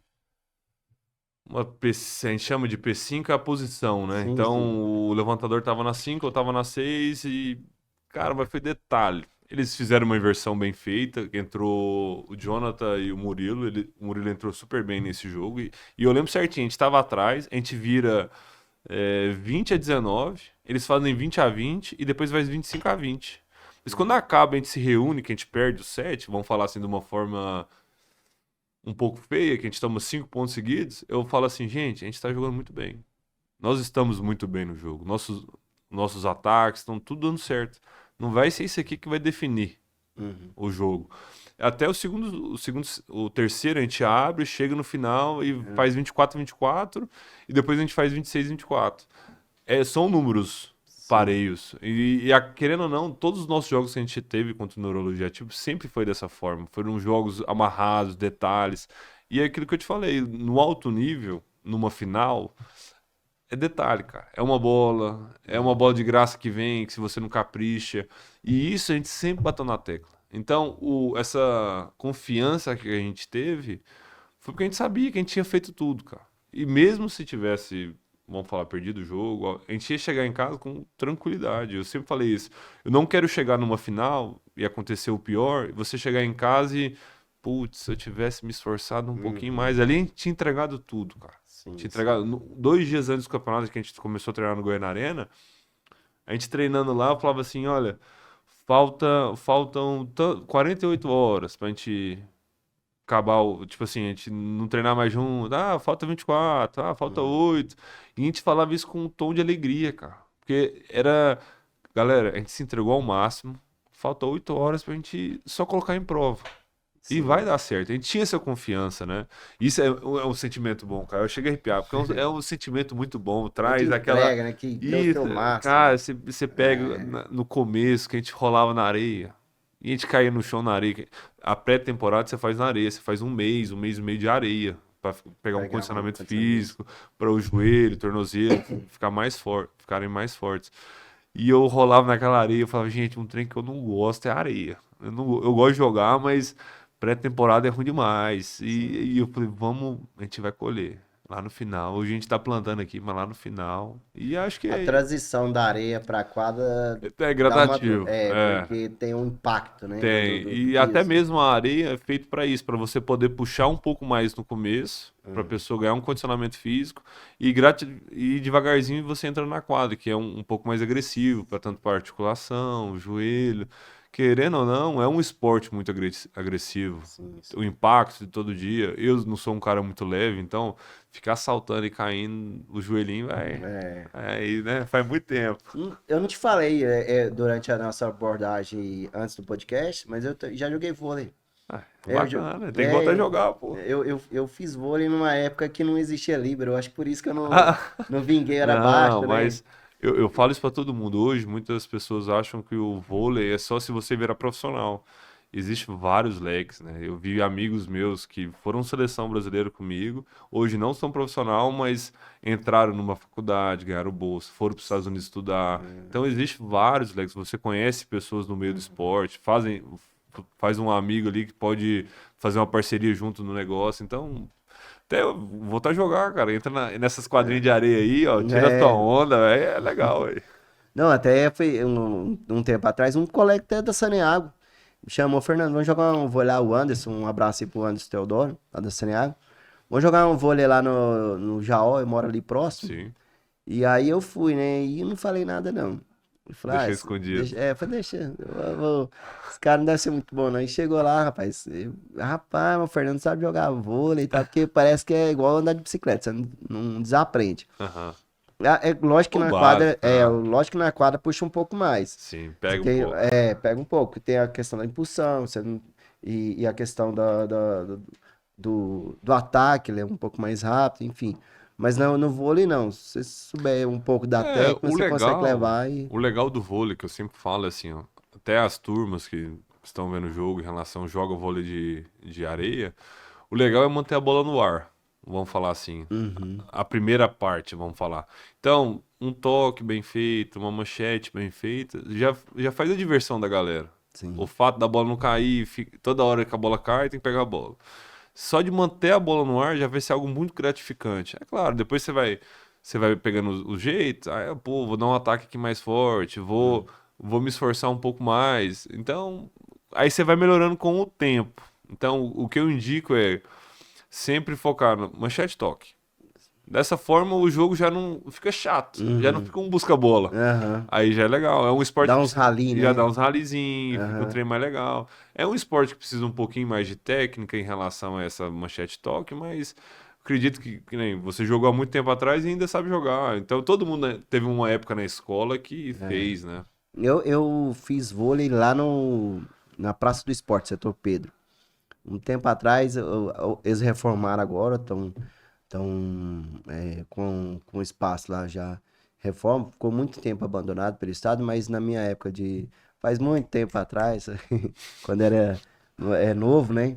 A gente chama de P5 é a posição, né? Sim, então o levantador tava na 5, eu tava na 6 e, cara, mas foi detalhe. Eles fizeram uma inversão bem feita, entrou o Jonathan e o Murilo. O Murilo entrou super bem nesse jogo. E eu lembro certinho, a gente estava atrás, a gente vira 20-19, eles fazem 20-20 e depois vai 25-20. Mas quando acaba, a gente se reúne, que a gente perde o set, vamos falar assim de uma forma um pouco feia, que a gente toma 5 pontos seguidos, eu falo assim, gente, a gente está jogando muito bem. Nós estamos muito bem no jogo. Nossos ataques estão tudo dando certo. Não vai ser isso aqui que vai definir o jogo. Até o terceiro a gente abre, chega no final e faz 24-24 e depois a gente faz 26-24. São números pareios. E querendo ou não, todos os nossos jogos que a gente teve contra o Neurologia Ativo sempre foi dessa forma. Foram jogos amarrados, detalhes. E é aquilo que eu te falei, no alto nível, numa final, é detalhe, cara. É uma bola de graça que vem, que se você não capricha. E isso a gente sempre bateu na tecla. Então, essa confiança que a gente teve foi porque a gente sabia que a gente tinha feito tudo, cara. E mesmo se tivesse vamos falar, perdido o jogo, a gente ia chegar em casa com tranquilidade. Eu sempre falei isso. Eu não quero chegar numa final e acontecer o pior, você chegar em casa e, putz, se eu tivesse me esforçado um pouquinho mais, ali a gente tinha entregado tudo, cara. Sim, Tinha entregado, 2 dias antes do campeonato que a gente começou a treinar no Goiânia Arena, a gente treinando lá, eu falava assim, olha, faltam 48 horas pra gente acabar, tipo assim, a gente não treinar mais junto, falta 24, falta 8. E a gente falava isso com um tom de alegria, cara. Porque galera, a gente se entregou ao máximo, falta 8 horas pra gente só colocar em prova. E vai dar certo. A gente tinha essa confiança, né? Isso é um sentimento bom, cara. Eu chego a arrepiar, porque é um sentimento muito bom. Traz Muito aquela. entrega, né? Que deu o Isso, teu máximo. cara, você pega no começo, que a gente rolava na areia. E a gente caía no chão na areia. A pré-temporada você faz na areia. Você faz um mês e meio de areia. Pra pegar um condicionamento físico, para o joelho, tornozelo, ficarem mais fortes. E eu rolava naquela areia. Eu falava, gente, um trem que eu não gosto é areia. Eu gosto de jogar, mas pré-temporada é ruim demais. E eu falei, a gente vai colher. Lá no final. Hoje a gente tá plantando aqui, mas lá no final. E acho que A transição da areia pra quadra é gradativo. porque tem um impacto, né? Tem. E piso. até mesmo a areia é feito para isso, para você poder puxar um pouco mais no começo, para a pessoa ganhar um condicionamento físico e devagarzinho você entra na quadra, que é um pouco mais agressivo, para tanto para articulação, joelho. Querendo ou não, é um esporte muito agressivo. Sim. O impacto de todo dia. Eu não sou um cara muito leve, então ficar saltando e caindo, o joelhinho aí, né? Faz muito tempo. Eu não te falei durante a nossa abordagem antes do podcast, mas eu já joguei vôlei. Bacana, tem que voltar a jogar, pô. Eu fiz vôlei numa época que não existia Libero. Eu acho que por isso que eu não vinguei, era baixo, né? Mas eu falo isso pra todo mundo. Hoje, muitas pessoas acham que o vôlei é só se você virar profissional. Existem vários leques, né? Eu vi amigos meus que foram seleção brasileira comigo, hoje não são profissional, mas entraram numa faculdade, ganharam bolsa, foram para os Estados Unidos estudar. Então, existem vários leques. Você conhece pessoas no meio do esporte, faz um amigo ali que pode fazer uma parceria junto no negócio. Então, até eu voltar a jogar, cara. Entra nessas quadrinhas de areia aí, ó, tira a tua onda, é legal, velho. Não, até foi um tempo atrás, um colega até da Saneago me chamou, Fernando, vamos jogar um vôlei lá, o Anderson, um abraço aí pro Anderson Teodoro, lá da Saneago. Vamos jogar um vôlei lá no Jaó, eu moro ali próximo. Sim. E aí eu fui, né? E não falei nada, não. Eu falei, Deixei escondido. Falei, deixa. Esse cara não deve ser muito bom, não. E chegou lá, rapaz. Rapaz, o Fernando sabe jogar vôlei e tal, porque parece que é igual andar de bicicleta, você não desaprende. Aham. É lógico que na quadra, lógico que na quadra puxa um pouco mais. Sim, pega um pouco. Pega um pouco. Tem a questão da impulsão, e a questão do ataque, ele é um pouco mais rápido, enfim. Mas no vôlei, não. Se você souber um pouco da técnica, você consegue levar e... O legal do vôlei, que eu sempre falo, é assim, ó, até as turmas que estão vendo o jogo em relação joga vôlei de areia, o legal é manter a bola no ar, vamos falar assim. A primeira parte, vamos falar. Então, um toque bem feito, uma manchete bem feita, já faz a diversão da galera. Sim. O fato da bola não cair, toda hora que a bola cai, tem que pegar a bola. Só de manter a bola no ar já vai ser algo muito gratificante. É claro, depois você vai pegando o jeito, vou dar um ataque aqui mais forte, vou me esforçar um pouco mais. Então, aí você vai melhorando com o tempo. Então, o que eu indico é sempre focar no manchete toque. Dessa forma, o jogo já não fica chato, já não fica um busca-bola. Aí já é legal. É um esporte dá uns rally, já né? dá uns ralizinhos, fica um trem mais legal. É um esporte que precisa um pouquinho mais de técnica em relação a essa manchete toque, mas acredito que nem você jogou há muito tempo atrás e ainda sabe jogar. Então todo mundo teve uma época na escola que fez, né? Eu fiz vôlei lá na Praça do Esporte, Setor Pedro. Um tempo atrás, eles reformaram agora, estão com espaço lá já. Reforma, ficou muito tempo abandonado pelo Estado, mas na minha época faz muito tempo atrás, quando era novo, né?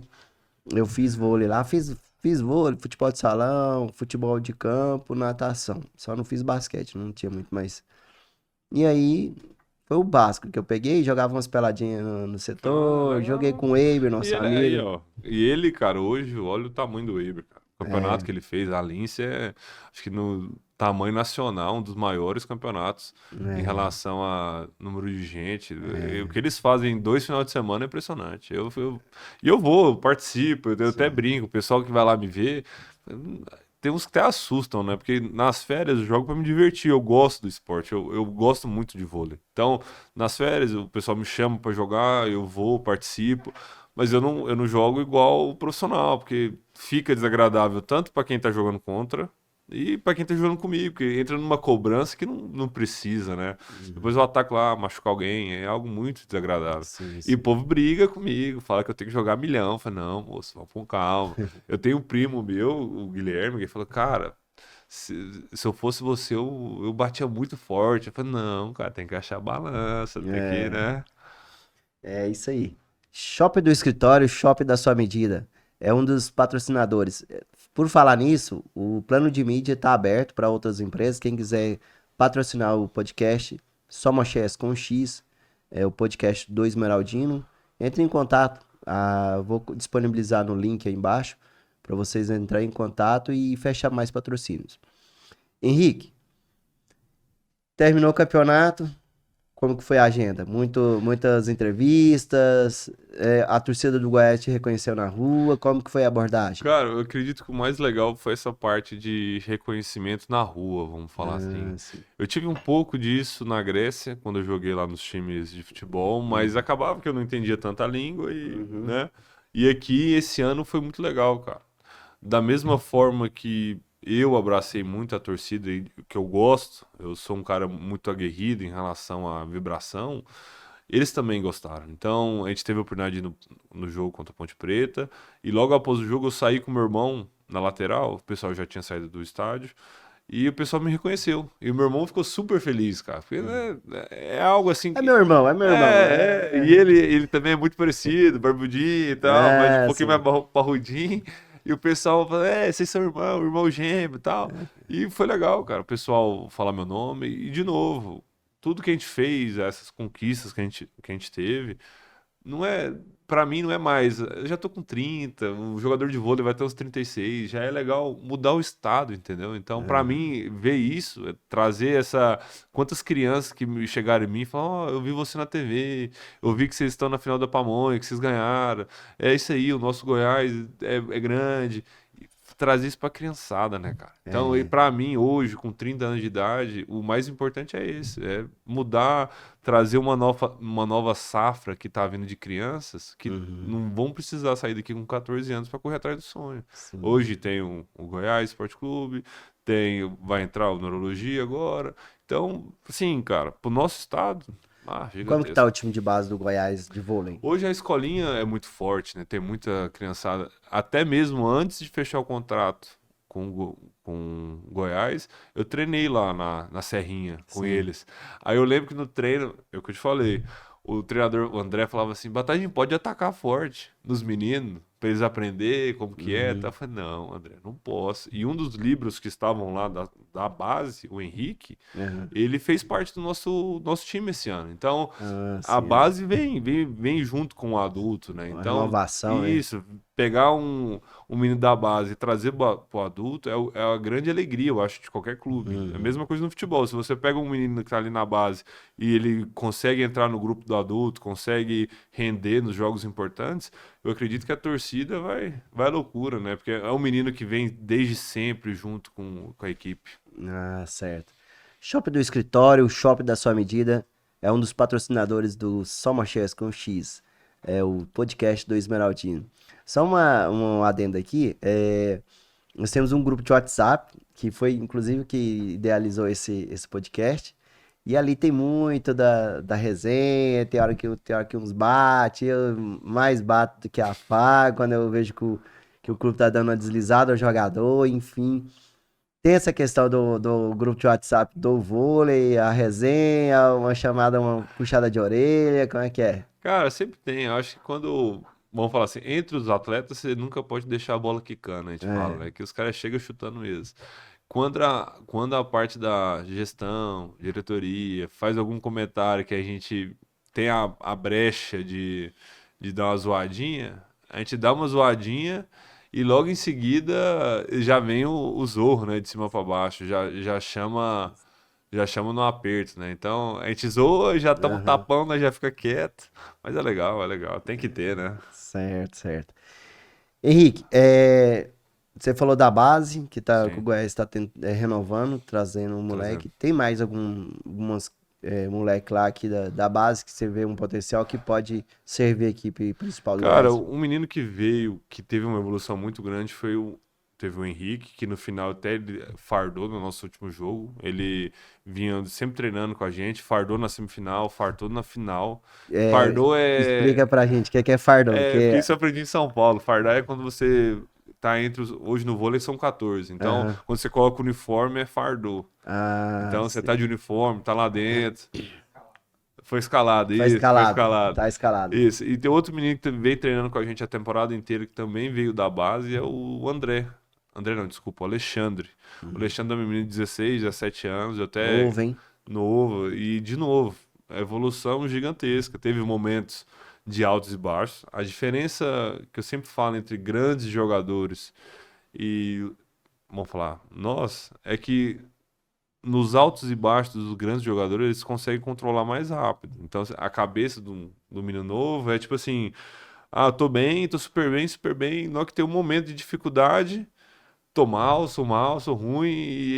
Eu fiz vôlei lá, fiz vôlei, futebol de salão, futebol de campo, natação. Só não fiz basquete, não tinha muito mais. E aí, foi o básico que eu peguei, jogava umas peladinhas no setor, joguei com o Eiber, nosso amigo. Aí, ó. E ele, cara, hoje, olha o tamanho do Eiber, cara. O campeonato que ele fez, a Lince, acho que no tamanho nacional, um dos maiores campeonatos em relação a número de gente. O que eles fazem em 2 finais de semana é impressionante. Eu participo, eu até brinco, o pessoal que vai lá me ver, tem uns que até assustam, né? Porque nas férias eu jogo para me divertir, eu gosto do esporte, eu gosto muito de vôlei. Então, nas férias o pessoal me chama para jogar, eu vou, participo. Mas eu não jogo igual o profissional, porque fica desagradável tanto para quem tá jogando contra e para quem tá jogando comigo, porque entra numa cobrança que não precisa, né? Depois eu ataco lá, machucar alguém, é algo muito desagradável. Sim, E sim. o povo briga comigo, fala que eu tenho que jogar milhão. Eu falo, não, moço, vamos com calma. Eu tenho um primo meu, o Guilherme, que falou, cara, se eu fosse você, eu batia muito forte. Eu falei, não, cara, tem que achar a balança, tem que, né? É isso aí. Shopping do Escritório, Shopping da Sua Medida. É um dos patrocinadores. Por falar nisso, o plano de mídia está aberto para outras empresas. Quem quiser patrocinar o podcast, Somochés com X, é o podcast do Esmeraldino. Entre em contato. Vou disponibilizar no link aí embaixo para vocês entrarem em contato e fechar mais patrocínios. Henrique, terminou o campeonato. Como que foi a agenda? Muitas entrevistas, a torcida do Goiás te reconheceu na rua, como que foi a abordagem? Cara, eu acredito que o mais legal foi essa parte de reconhecimento na rua, vamos falar assim. Sim. Eu tive um pouco disso na Grécia, quando eu joguei lá nos times de futebol, mas acabava que eu não entendia tanta língua né? E aqui, esse ano, foi muito legal, cara. Da mesma forma que eu abracei muito a torcida e que eu gosto, eu sou um cara muito aguerrido em relação à vibração, eles também gostaram. Então, a gente teve a oportunidade de ir no jogo contra a Ponte Preta, e logo após o jogo eu saí com meu irmão na lateral, o pessoal já tinha saído do estádio, e o pessoal me reconheceu. E o meu irmão ficou super feliz, cara, porque né, é algo assim É que... meu irmão, é meu irmão. E ele também é muito parecido, barbudinho e tal, mas um pouquinho Sim. mais parrudinho. E o pessoal fala, vocês são irmão gêmeo e tal. E foi legal, cara, o pessoal falar meu nome. E, de novo, tudo que a gente fez, essas conquistas que a gente teve, não é, pra mim não é mais. Eu já tô com 30, um jogador de vôlei vai ter uns 36, já é legal mudar o estado, entendeu? Então, pra mim, ver isso, trazer quantas crianças que chegaram em mim e falaram, eu vi você na TV, eu vi que vocês estão na final da Pamonha, que vocês ganharam. É isso aí, o nosso Goiás é grande. Trazer isso pra criançada, né, cara? Então, e pra mim, hoje, com 30 anos de idade, o mais importante é esse, é mudar, trazer uma nova safra que tá vindo de crianças que não vão precisar sair daqui com 14 anos para correr atrás do sonho. Sim. Hoje tem o Goiás Esporte Clube, vai entrar o Neurologia agora. Então, assim, cara, pro nosso estado, Como que gigantesco. tá o time de base do Goiás de vôlei? Hoje a escolinha é muito forte, né? Tem muita criançada. Até mesmo antes de fechar o contrato com Goiás, eu treinei lá na Serrinha com eles. Aí eu lembro que no treino, é o que eu te falei, o treinador, o André, falava assim, Batagem, pode atacar forte nos meninos, pra eles aprenderem como que é. Tá? Eu falei, não, André, não posso. E um dos livros que estavam lá da base, o Henrique, ele fez parte do nosso time esse ano. Então, a base vem junto com o adulto, né? Uma Então, renovação, né? isso, pegar um menino da base e trazer pro adulto é a grande alegria, eu acho, de qualquer clube. É a mesma coisa no futebol. Se você pega um menino que tá ali na base e ele consegue entrar no grupo do adulto, consegue render nos jogos importantes, eu acredito que a torcida vai à loucura, né? Porque é um menino que vem desde sempre junto com a equipe. Certo. Shopping do Escritório, Shopping da Sua Medida, é um dos patrocinadores do Somochés com X, é o podcast do Esmeraldino. Só um adendo aqui, nós temos um grupo de WhatsApp, que foi inclusive que idealizou esse podcast, e ali tem muito da resenha, tem hora que uns bate, eu mais bato do que afago, quando eu vejo que o clube tá dando uma deslizada ao jogador, enfim. Tem essa questão do grupo de WhatsApp do vôlei, a resenha, uma chamada, uma puxada de orelha, como é que é? Cara, sempre tem. Eu acho que vamos falar assim, entre os atletas, você nunca pode deixar a bola quicando, a gente fala, né? Que os caras chegam chutando mesmo. Quando a parte da gestão, diretoria, faz algum comentário que a gente tem a brecha de dar uma zoadinha, a gente dá uma zoadinha E logo em seguida já vem o Zorro, né? De cima pra baixo. Já chama no aperto, né? Então a gente zoa, já toma um Aham. tapão, né? Já fica quieto. Mas é legal, é legal. Tem que ter, né? Certo, certo. Henrique, você falou da base, que o Sim, Goiás está renovando, trazendo um trazendo. moleque. Tem mais algumas moleque lá aqui da base que você vê um potencial que pode servir a equipe principal do Cara, Goiás? um menino que veio, que teve uma evolução muito grande teve o Henrique, que no final até ele fardou no nosso último jogo. Ele vinha sempre treinando com a gente, fardou na semifinal, fardou na final. É, Fardou é, explica pra gente o que é fardão, é porque isso eu aprendi em São Paulo. Fardar é quando você tá hoje no vôlei são 14. Então, Aham. quando você coloca o uniforme é fardou. Ah, Então, você tá sim. de uniforme, tá lá dentro. Foi escalado, Tá isso, foi escalado, escalado. tá escalado. Isso. E tem outro menino que veio treinando com a gente a temporada inteira, que também veio da base, é o André. André não, desculpa, o Alexandre. O Alexandre é um menino de 16, 17 anos, até Novo, hein? novo. E, de novo, a evolução gigantesca. Teve momentos de altos e baixos. A diferença que eu sempre falo entre grandes jogadores e, vamos falar, nós, é que nos altos e baixos dos grandes jogadores, eles conseguem controlar mais rápido. Então, a cabeça do menino novo é tipo assim: ah, tô bem, tô super bem, super bem. Na hora que tem um momento de dificuldade, tô mal, sou ruim,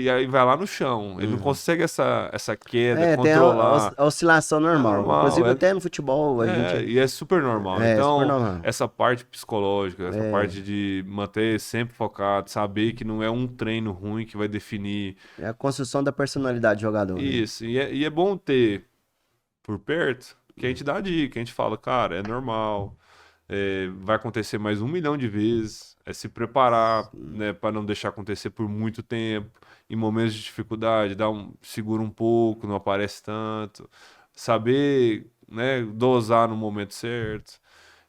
e aí vai lá no chão. Ele não Uhum. consegue essa queda, Tem controlar. a oscilação É normal. normal, Inclusive, até no futebol, a gente. e é super normal. É super Então, normal. essa parte psicológica, essa É, parte de manter sempre focado, saber que não é um treino ruim que vai definir é a construção da personalidade do jogador, né? isso. E é bom ter por perto, que a gente dá a dica, a gente fala, cara, é normal, vai acontecer mais 1 milhão de vezes, é se preparar, né, para não deixar acontecer por muito tempo, em momentos de dificuldade, segura um pouco, não aparece tanto, saber, né, dosar no momento certo.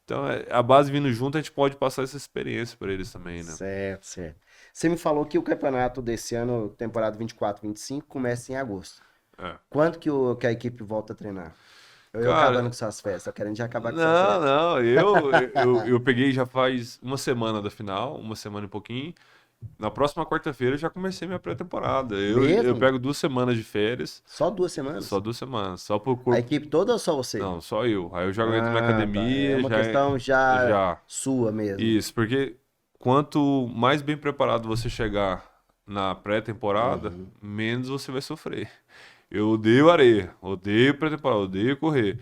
Então, a base vindo junto, a gente pode passar essa experiência para eles também, né? Certo, certo. Você me falou que o campeonato desse ano, temporada 24-25, começa em agosto. É. Quando que a equipe volta a treinar? Eu acabando Cara, com suas festas, tô querendo já acabar com suas não, festas. não, eu peguei já faz uma semana da final, uma semana e pouquinho. Na próxima quarta-feira eu já comecei minha pré-temporada. Eu Mesmo? pego 2 semanas de férias, Só 2 semanas? só 2 semanas, só pro A corpo. equipe toda ou só você? Não, só eu. Aí eu já entro na Ah, tá. É academia, uma questão já já. sua mesmo. Isso, porque quanto mais bem preparado você chegar na pré-temporada, Uhum. menos você vai sofrer. Eu odeio areia, odeio pré-temporada, odeio correr.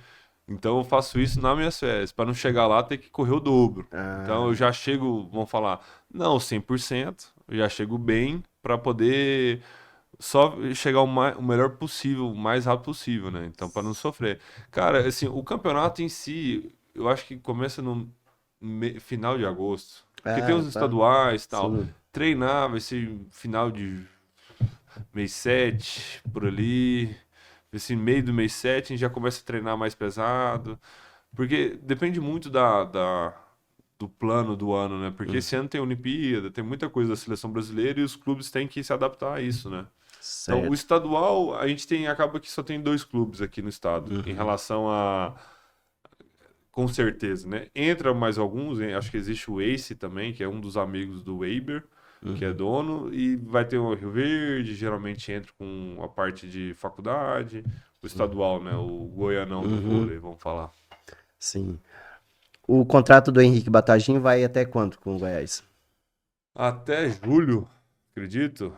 Então eu faço isso nas minhas férias, para não chegar lá ter que correr o dobro. Então eu Ah, já chego, vamos falar, não 100%, eu já chego bem para poder só chegar o melhor possível, o mais rápido possível, né? Então para não sofrer. Cara, assim, o campeonato em si, eu acho que começa no final de agosto, porque tem os tá. estaduais e tal. Sim. Treinar vai ser final de mês 7 por ali. Esse meio do mês 7 a gente já começa a treinar mais pesado. Porque depende muito do plano do ano, né? Porque esse Uhum. ano tem Olimpíada, tem muita coisa da seleção brasileira e os clubes têm que se adaptar a isso, né? Então, o Certo. estadual, a gente acaba que só tem 2 clubes aqui no estado, em Uhum. relação com certeza, né? Entra mais alguns, hein? Acho que existe o Ace também, que é um dos amigos do Weber, que é Uhum. dono, e vai ter o Rio Verde, geralmente entra com a parte de faculdade, o estadual, né? O Goianão do Uhum. vôlei, vamos falar. Sim. O contrato do Henrique Batagim vai até quanto com o Goiás? Até julho, acredito?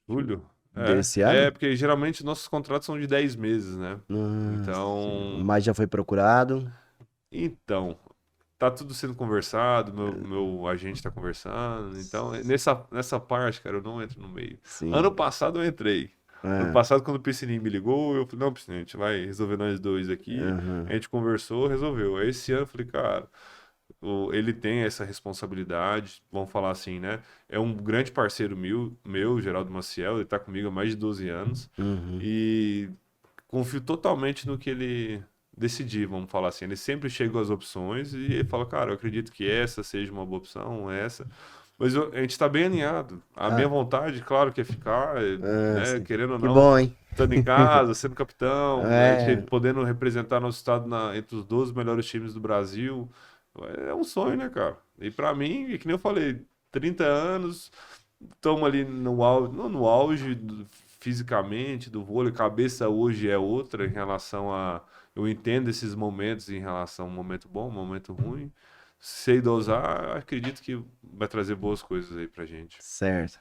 Julho? Desse É ano? porque geralmente nossos contratos são de 10 meses, né? Sim. Então, Mas já foi procurado? então, tá tudo sendo conversado, meu agente tá conversando. Então, nessa parte, cara, eu não entro no meio. Ano Sim. passado eu entrei. Ano Ah, passado, quando o Piscininho me ligou, eu falei, não, Piscininho, a gente vai resolver nós dois aqui. A aham. gente conversou, resolveu. Aí esse ano eu falei, cara, ele tem essa responsabilidade, vamos falar assim, né? É um grande parceiro meu, Geraldo Maciel, ele tá comigo há mais de 12 anos. Uhum. E confio totalmente no que ele decidir, vamos falar assim. Ele sempre chega às opções e ele fala, cara, eu acredito que essa seja uma boa opção, essa. Mas a gente está bem alinhado. A minha Ah, vontade, claro, que é ficar, né, sim. querendo ou Que não, bom, hein? estando em casa, sendo capitão, a gente É, podendo representar nosso estado entre os 12 melhores times do Brasil. É um sonho, né, cara? E para mim, que nem eu falei, 30 anos, estamos ali no auge, não no auge fisicamente do vôlei, cabeça hoje é outra em relação a... Eu entendo esses momentos em relação a um momento bom, um momento ruim. Sei dosar, acredito que vai trazer boas coisas aí pra gente. Certo.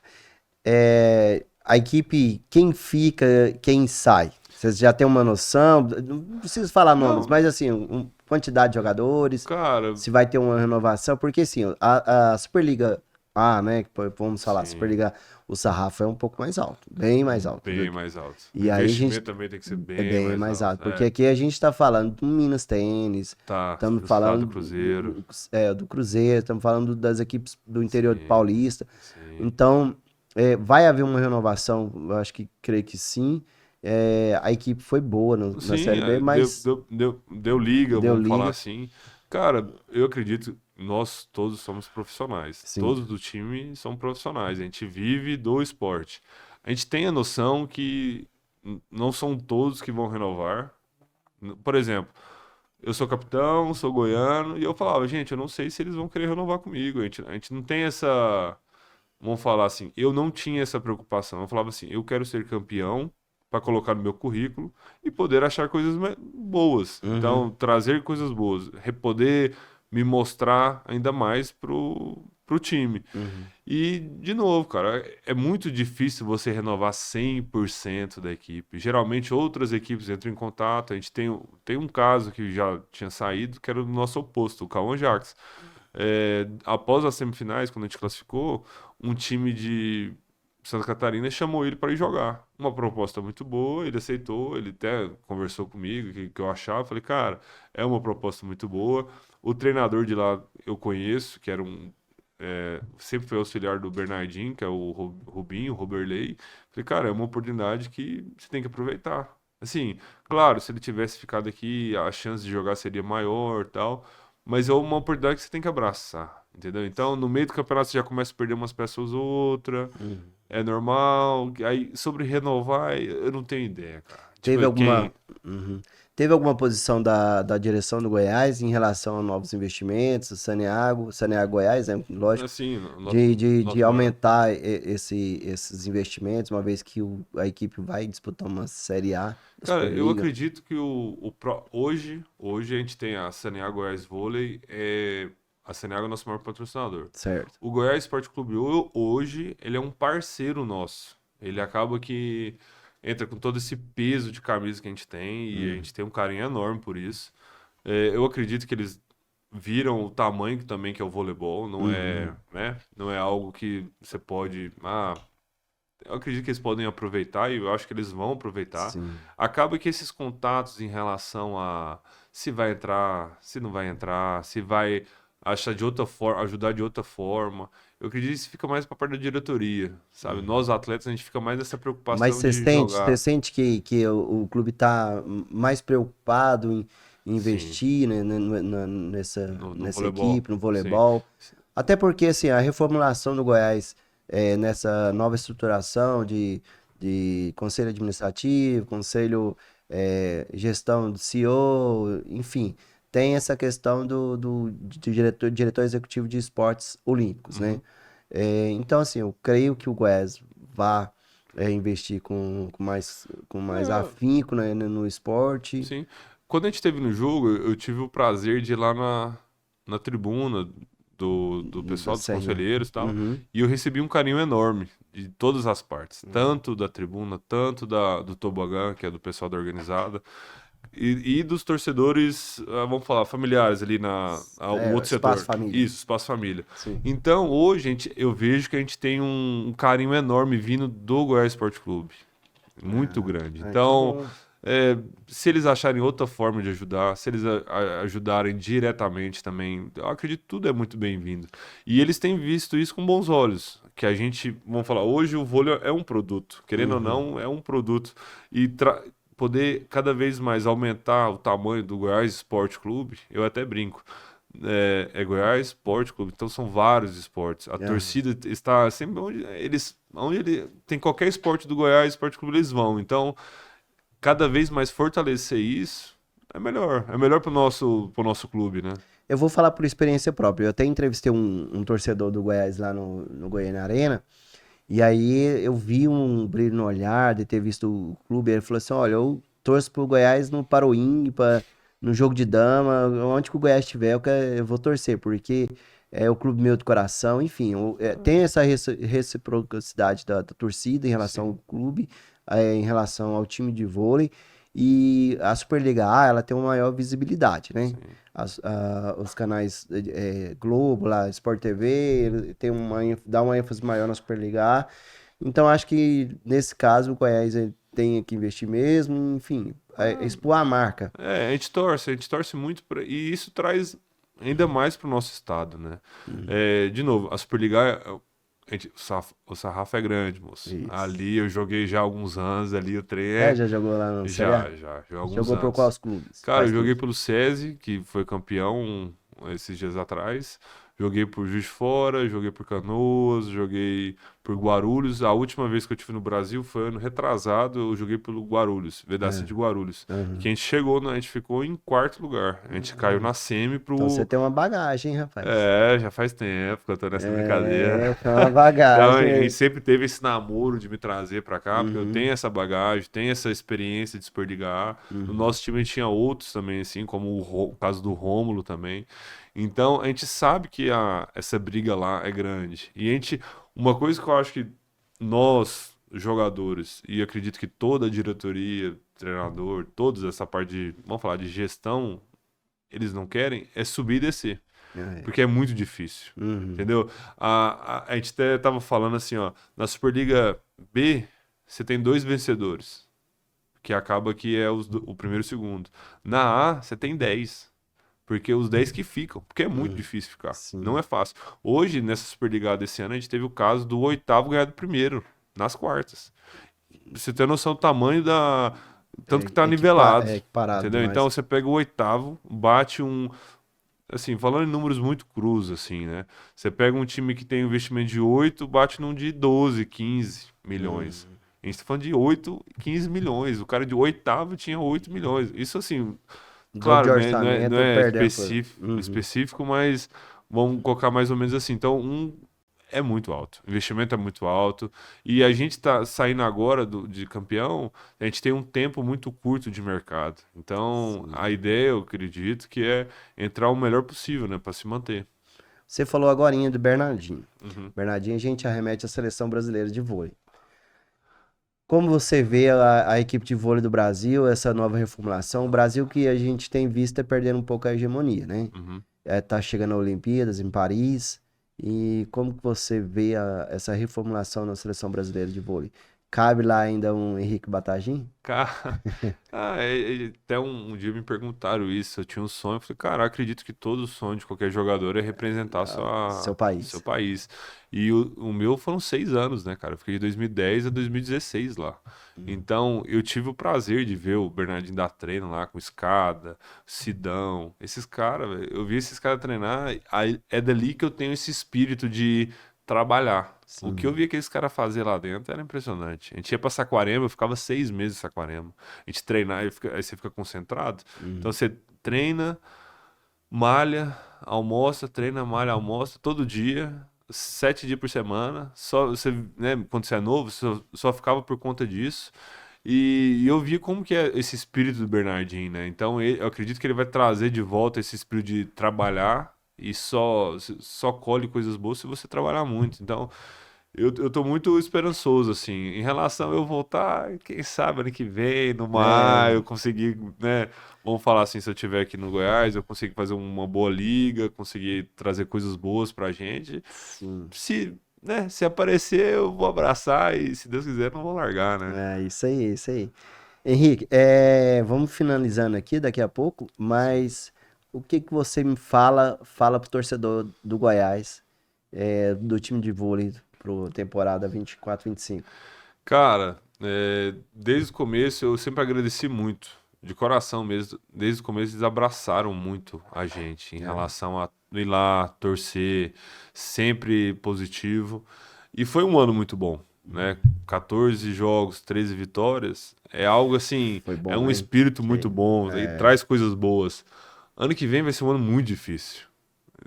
A equipe, quem fica, quem sai? Vocês já têm uma noção? Não preciso falar nomes, Não. mas assim, quantidade de jogadores, Cara, se vai ter uma renovação, porque assim, a Superliga A, né, vamos falar, sim. Superliga A, o sarrafo é um pouco mais alto, bem mais alto. Bem mais alto. E O aí a investimento gente também tem que ser bem mais alto, porque É, aqui a gente tá falando do Minas Tênis, tá, estamos do falando do Cruzeiro. do Cruzeiro, estamos falando das equipes do interior do Sim, Paulista. sim. Então, vai haver uma renovação, eu acho que creio que sim. A equipe foi boa na Sim, Série B, mas deu liga, deu vamos falar liga. assim. Cara, eu acredito que nós todos somos profissionais. Sim. Todos do time são profissionais. A gente vive do esporte. A gente tem a noção que não são todos que vão renovar. Por exemplo, eu sou capitão, sou goiano, e eu falava, gente, eu não sei se eles vão querer renovar comigo. A gente não tem essa. Vamos falar assim, eu não tinha essa preocupação. Eu falava assim, eu quero ser campeão para colocar no meu currículo e poder achar coisas boas. Uhum. Então, trazer coisas boas, poder me mostrar ainda mais pro time. Uhum. E, de novo, cara, é muito difícil você renovar 100% da equipe. Geralmente, outras equipes entram em contato. A gente tem um caso que já tinha saído, que era o nosso oposto, o Cauã Jacques. Após as semifinais, quando a gente classificou, um time de Santa Catarina chamou ele para ir jogar. Uma proposta muito boa, ele aceitou, ele até conversou comigo, o que eu achava. Falei, cara, é uma proposta muito boa. O treinador de lá eu conheço, que era sempre foi auxiliar do Bernardinho, que é o Rubinho, o Roberley. Falei, cara, é uma oportunidade que você tem que aproveitar. Assim, claro, se ele tivesse ficado aqui, a chance de jogar seria maior, tal, mas é uma oportunidade que você tem que abraçar, entendeu? Então, no meio do campeonato você já começa a perder umas peças ou outra, é normal. Aí, sobre renovar, eu não tenho ideia, cara. Teve Tipo, alguma, teve alguma posição da direção do Goiás em relação a novos investimentos, Saneago Goiás, lógico, assim, de aumentar esses investimentos, uma vez que a equipe vai disputar uma Série A da cara, eu Superliga. acredito que hoje a gente tem a Saneago Goiás Vôlei, a Saneago é o nosso maior patrocinador. Certo. O Goiás Esporte Clube hoje, ele é um parceiro nosso. Ele acaba que entra com todo esse peso de camisa que a gente tem e a gente tem um carinho enorme por isso. Eu acredito que eles viram o tamanho também que é o voleibol, não é, né? Não é algo que você pode... eu acredito que eles podem aproveitar e eu acho que eles vão aproveitar. Sim. Acaba que esses contatos em relação a se vai entrar, se não vai entrar, se vai achar de outra forma, ajudar de outra forma. Eu acredito que isso fica mais para parte da diretoria, sabe? Nós atletas a gente fica mais nessa preocupação Mas de jogar. você sente que o clube está mais preocupado em investir, né, nessa No voleibol. equipe, no voleibol? Sim. Até porque assim, a reformulação do Goiás nessa nova estruturação de conselho administrativo, conselho gestão do CEO, enfim, tem essa questão do diretor executivo de esportes olímpicos, né? Então, assim, eu creio que o Goiás vai investir com mais afinco, né, no esporte. Sim. Quando a gente esteve no jogo, eu tive o prazer de ir lá na tribuna do pessoal dos Serrinha. conselheiros e tal, Uhum. e eu recebi um carinho enorme de todas as partes, tanto da tribuna, tanto do tobogã, que é do pessoal da organizada, e dos torcedores, vamos falar, familiares ali o outro setor. Espaço Família. Isso, Espaço Família. Sim. Então, hoje, eu vejo que a gente tem um carinho enorme vindo do Goiás Esporte Clube. Muito grande. Então, se eles acharem outra forma de ajudar, se eles ajudarem diretamente também, eu acredito que tudo é muito bem-vindo. E eles têm visto isso com bons olhos. Que a gente, vamos falar, hoje o vôlei é um produto. Querendo ou não, é um produto. E poder cada vez mais aumentar o tamanho do Goiás Esporte Clube, eu até brinco. Goiás Esporte Clube, então são vários esportes. A torcida está sempre onde ele tem qualquer esporte do Goiás Esporte Clube, eles vão. Então, cada vez mais fortalecer isso é melhor. É melhor pro nosso clube, né? Eu vou falar por experiência própria. Eu até entrevistei um torcedor do Goiás lá no Goiânia Arena. E aí eu vi um brilho no olhar de ter visto o clube. Ele falou assim: olha, eu torço pro Goiás no Paroim, no jogo de dama, onde que o Goiás estiver, eu vou torcer, porque é o clube meu do coração. Enfim, tem essa reciprocidade da torcida em relação ao clube, em relação ao time de vôlei. E a Superliga A, ela tem uma maior visibilidade, né? Os canais Globo, lá, Sport TV, ele dá uma ênfase maior na Superliga A. Então, acho que, nesse caso, o Goiás tem que investir mesmo, enfim, expor a marca. A gente torce muito, e isso traz ainda mais para o nosso estado, né? De novo, a Superliga... o sarrafo é grande, moço. Isso. Ali eu joguei já há alguns anos, ali o trem Já jogou lá no Já alguns Jogou por anos. quais clubes? Cara, eu joguei pelo SESI, que foi campeão esses dias atrás. Joguei por Juiz de Fora, joguei por Canoas, joguei por Guarulhos. A última vez que eu estive no Brasil foi ano retrasado, eu joguei pelo Guarulhos, VDAC de Guarulhos. Que a gente a gente ficou em 4º lugar. A gente caiu na semi pro... Então você tem uma bagagem, hein, rapaz? Já faz tempo que eu tô nessa brincadeira. Tem uma bagagem. Então, a gente sempre teve esse namoro de me trazer pra cá, porque eu tenho essa bagagem, tenho essa experiência de Superliga A. No nosso time a gente tinha outros também, assim, como o caso do Rômulo também. Então, a gente sabe que essa briga lá é grande. E uma coisa que eu acho que nós, jogadores, e acredito que toda a diretoria, treinador, todos essa parte vamos falar, de gestão, eles não querem, é subir e descer. Porque é muito difícil, entendeu? A gente até tava falando assim, ó, na Superliga B, você tem 2 vencedores, que acaba que é o primeiro e o segundo. Na A, você tem 10. Porque os 10 que ficam, porque é muito difícil ficar, não é fácil. Hoje, nessa Superliga desse ano, a gente teve o caso do 8º ganhar do primeiro, nas quartas. Você tem noção do tamanho tanto que tá nivelado, entendeu? Então você pega o 8º, bate assim, falando em números muito crus, assim, né? Você pega um time que tem um investimento de 8, bate num de 12, 15 milhões. A gente tá falando de 8, 15 milhões. O cara de 8º tinha 8 milhões. Isso, assim... Claro, não é específico, mas vamos colocar mais ou menos assim. Então, é muito alto. O investimento é muito alto. E a gente está saindo agora de campeão, a gente tem um tempo muito curto de mercado. Então, a ideia, eu acredito, que é entrar o melhor possível, né, para se manter. Você falou agorinha do Bernardinho. Bernardinho, a gente arremete à seleção brasileira de vôlei. Como você vê a equipe de vôlei do Brasil, essa nova reformulação? O Brasil que a gente tem visto é perdendo um pouco a hegemonia, né? Tá chegando a Olimpíadas em Paris. E como que você vê essa reformulação na seleção brasileira de vôlei? Cabe lá ainda um Henrique Batagim? Cara, até um dia me perguntaram isso, eu tinha um sonho, eu falei, cara, eu acredito que todo sonho de qualquer jogador é representar seu país. E o meu foram 6 anos, né, cara? Eu fiquei de 2010 a 2016 lá. Então, eu tive o prazer de ver o Bernardinho dar treino lá com Escada, Sidão, esses caras, eu vi esses caras treinar, é dali que eu tenho esse espírito de trabalhar. O que eu via aqueles caras fazer lá dentro era impressionante. A gente ia pra Saquarema, eu ficava 6 meses em Saquarema. A gente treinava, aí você fica concentrado. Então você treina, malha, almoça, treina, malha, almoça, todo dia, 7 dias por semana. Só você, né, quando você é novo, você só ficava por conta disso. E eu vi como que é esse espírito do Bernardinho, né? Então eu acredito que ele vai trazer de volta esse espírito de trabalhar e só colhe coisas boas se você trabalhar muito. Então, eu tô muito esperançoso, assim. Em relação a eu voltar, quem sabe ano que vem, no maio, eu conseguir, né? Vamos falar assim, se eu estiver aqui no Goiás, eu consigo fazer uma boa liga, conseguir trazer coisas boas pra gente. Se aparecer, eu vou abraçar e, se Deus quiser, não vou largar, né? Isso aí. Henrique, vamos finalizando aqui daqui a pouco, mas o que você me fala pro torcedor do Goiás, do time de vôlei pro temporada 24-25? Cara, desde o começo eu sempre agradeci muito, de coração mesmo. Desde o começo eles abraçaram muito a gente em relação a ir lá, torcer, sempre positivo. E foi um ano muito bom, né? 14 jogos, 13 vitórias, é algo assim, Foi bom, é um hein? espírito muito bom, e traz coisas boas. Ano que vem vai ser um ano muito difícil.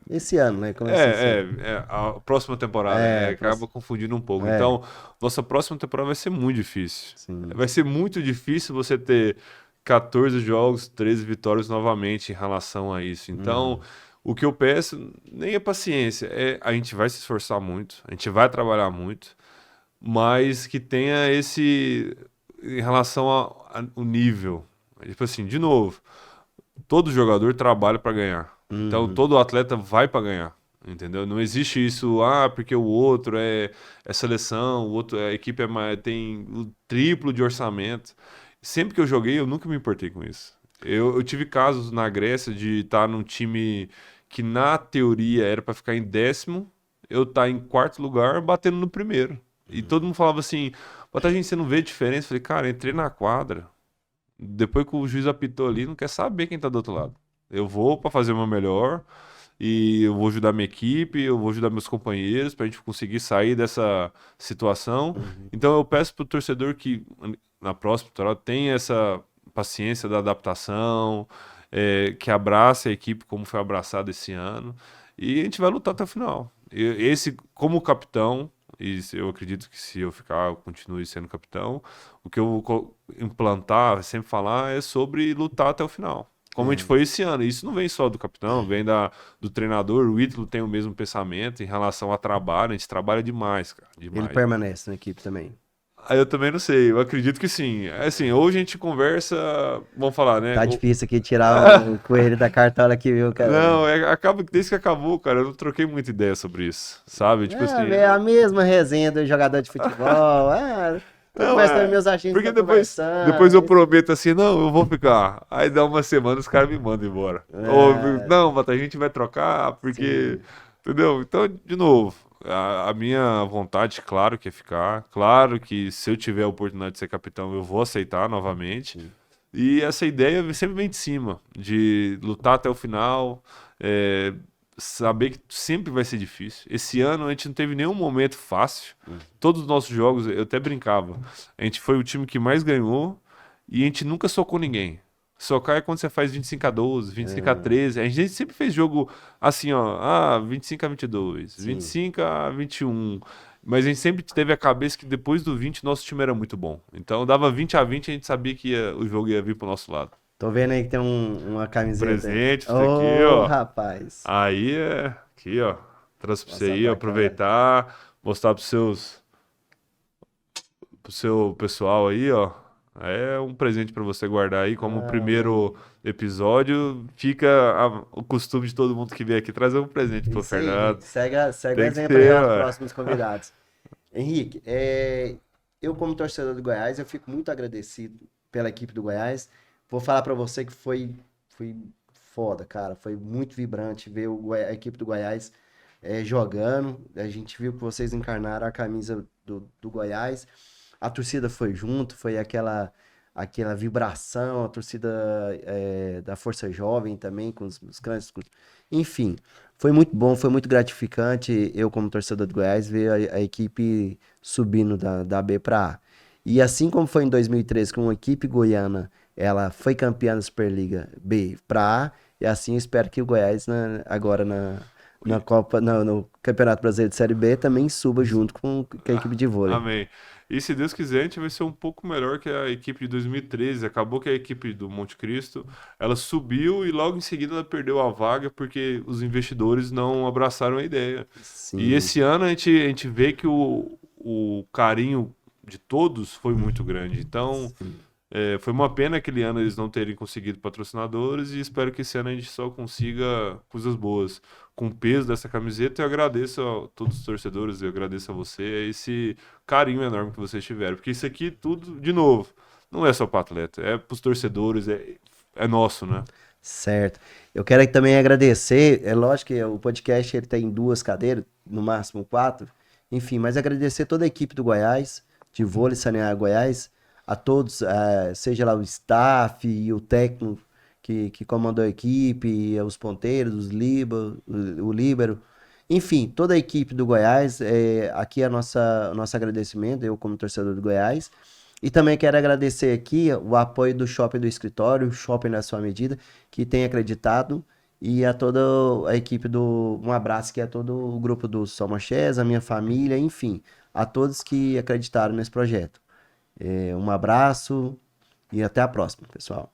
Esse ano, né? Começa assim. A próxima temporada, acaba confundindo um pouco. Então, nossa próxima temporada vai ser muito difícil. Sim. Vai ser muito difícil você ter 14 jogos, 13 vitórias novamente em relação a isso. Então, o que eu peço nem é paciência, a gente vai se esforçar muito, a gente vai trabalhar muito, mas que tenha esse em relação ao nível. Tipo assim, de novo, todo jogador trabalha para ganhar. Então, todo atleta vai para ganhar, entendeu? Não existe isso, porque o outro é seleção, o outro, a equipe tem o triplo de orçamento. Sempre que eu joguei, eu nunca me importei com isso. Eu tive casos na Grécia de estar num time que, na teoria, era para ficar em 10º, eu estar em 4º lugar, batendo no primeiro. E todo mundo falava assim, gente, você não vê diferença? Eu falei, cara, entrei na quadra, depois que o juiz apitou ali, não quer saber quem tá do outro lado. Eu vou para fazer o meu melhor e eu vou ajudar minha equipe, eu vou ajudar meus companheiros para a gente conseguir sair dessa situação. Então eu peço pro torcedor que na próxima temporada tenha essa paciência da adaptação, que abrace a equipe como foi abraçada esse ano e a gente vai lutar até o final. Esse, como capitão, e eu acredito que se eu ficar, eu continue sendo capitão, o que eu vou implantar, sempre falar, é sobre lutar até o final. Como a gente foi esse ano. Isso não vem só do capitão, vem do treinador. O Ítalo tem o mesmo pensamento em relação a trabalho. A gente trabalha demais, cara. Demais. Ele permanece na equipe também. Aí eu também não sei. Eu acredito que sim. Assim, hoje a gente conversa... Vamos falar, né? Tá difícil aqui tirar o coelho da cartola aqui, viu, cara? Não, acaba que desde que acabou, cara, eu não troquei muita ideia sobre isso, sabe? Tipo assim... É a mesma resenha do jogador de futebol. Meus achinhos. Porque depois eu prometo assim, não, eu vou ficar. Aí dá uma semana os caras me mandam embora. Ou, não, mas a gente vai trocar, porque... Sim. Entendeu? Então, de novo, a minha vontade, claro que é ficar. Claro que se eu tiver a oportunidade de ser capitão, eu vou aceitar novamente. Sim. E essa ideia sempre vem de cima, de lutar até o final, saber que sempre vai ser difícil. Esse ano a gente não teve nenhum momento fácil. Todos os nossos jogos, eu até brincava, a gente foi o time que mais ganhou e a gente nunca socou ninguém. Socar é quando você faz 25-12, 25-13. A gente sempre fez jogo assim, ó, 25-22, sim, 25-21. Mas a gente sempre teve a cabeça que depois do 20 nosso time era muito bom. Então dava 20-20, a gente sabia que o jogo ia vir pro nosso lado. Tô vendo aí que tem uma camiseta. Presente, isso aqui, ó. Rapaz. Aí aqui, ó. Trouxe pra você aí, aproveitar, mostrar pro seu pessoal aí, ó. É um presente pra você guardar aí como primeiro episódio. Fica o costume de todo mundo que vem aqui trazer um presente pro Fernando. Segue o exemplo aí aos próximos convidados. Henrique, eu como torcedor do Goiás, eu fico muito agradecido pela equipe do Goiás. Vou falar pra você que foi foda, cara. Foi muito vibrante ver a equipe do Goiás jogando. A gente viu que vocês encarnaram a camisa do Goiás. A torcida foi junto, foi aquela vibração, a torcida da Força Jovem também, com os cânticos. Enfim, foi muito bom, foi muito gratificante eu, como torcedor do Goiás, ver a equipe subindo da B para A. E assim como foi em 2013, com a equipe goiana, ela foi campeã da Superliga B para A, e assim eu espero que o Goiás, agora na Copa, no Campeonato Brasileiro de Série B, também suba junto com a equipe de vôlei. Amém. E se Deus quiser, a gente vai ser um pouco melhor que a equipe de 2013. Acabou que a equipe do Monte Cristo, ela subiu e logo em seguida ela perdeu a vaga porque os investidores não abraçaram a ideia. Sim. E esse ano a gente vê que o carinho de todos foi muito grande. Então, foi uma pena aquele ano eles não terem conseguido patrocinadores e espero que esse ano a gente só consiga coisas boas. Com o peso dessa camiseta, eu agradeço a todos os torcedores, eu agradeço a você, a esse carinho enorme que vocês tiveram. Porque isso aqui tudo, de novo, não é só para atleta, é para os torcedores, é nosso, né? Certo. Eu quero também agradecer, é lógico que o podcast ele tem 2 cadeiras, no máximo 4, enfim, mas agradecer toda a equipe do Goiás, de vôlei Sanear Goiás, a todos, seja lá o staff e o técnico que comandou a equipe, os ponteiros, o líbero, enfim, toda a equipe do Goiás, aqui é nosso agradecimento, eu como torcedor do Goiás, E também quero agradecer aqui o apoio do Shopping do Escritório, Shopping na Sua Medida, que tem acreditado, e a toda a equipe do... Um abraço aqui a todo o grupo do Soma Shares, a minha família, enfim, a todos que acreditaram nesse projeto. Um abraço e até a próxima, pessoal.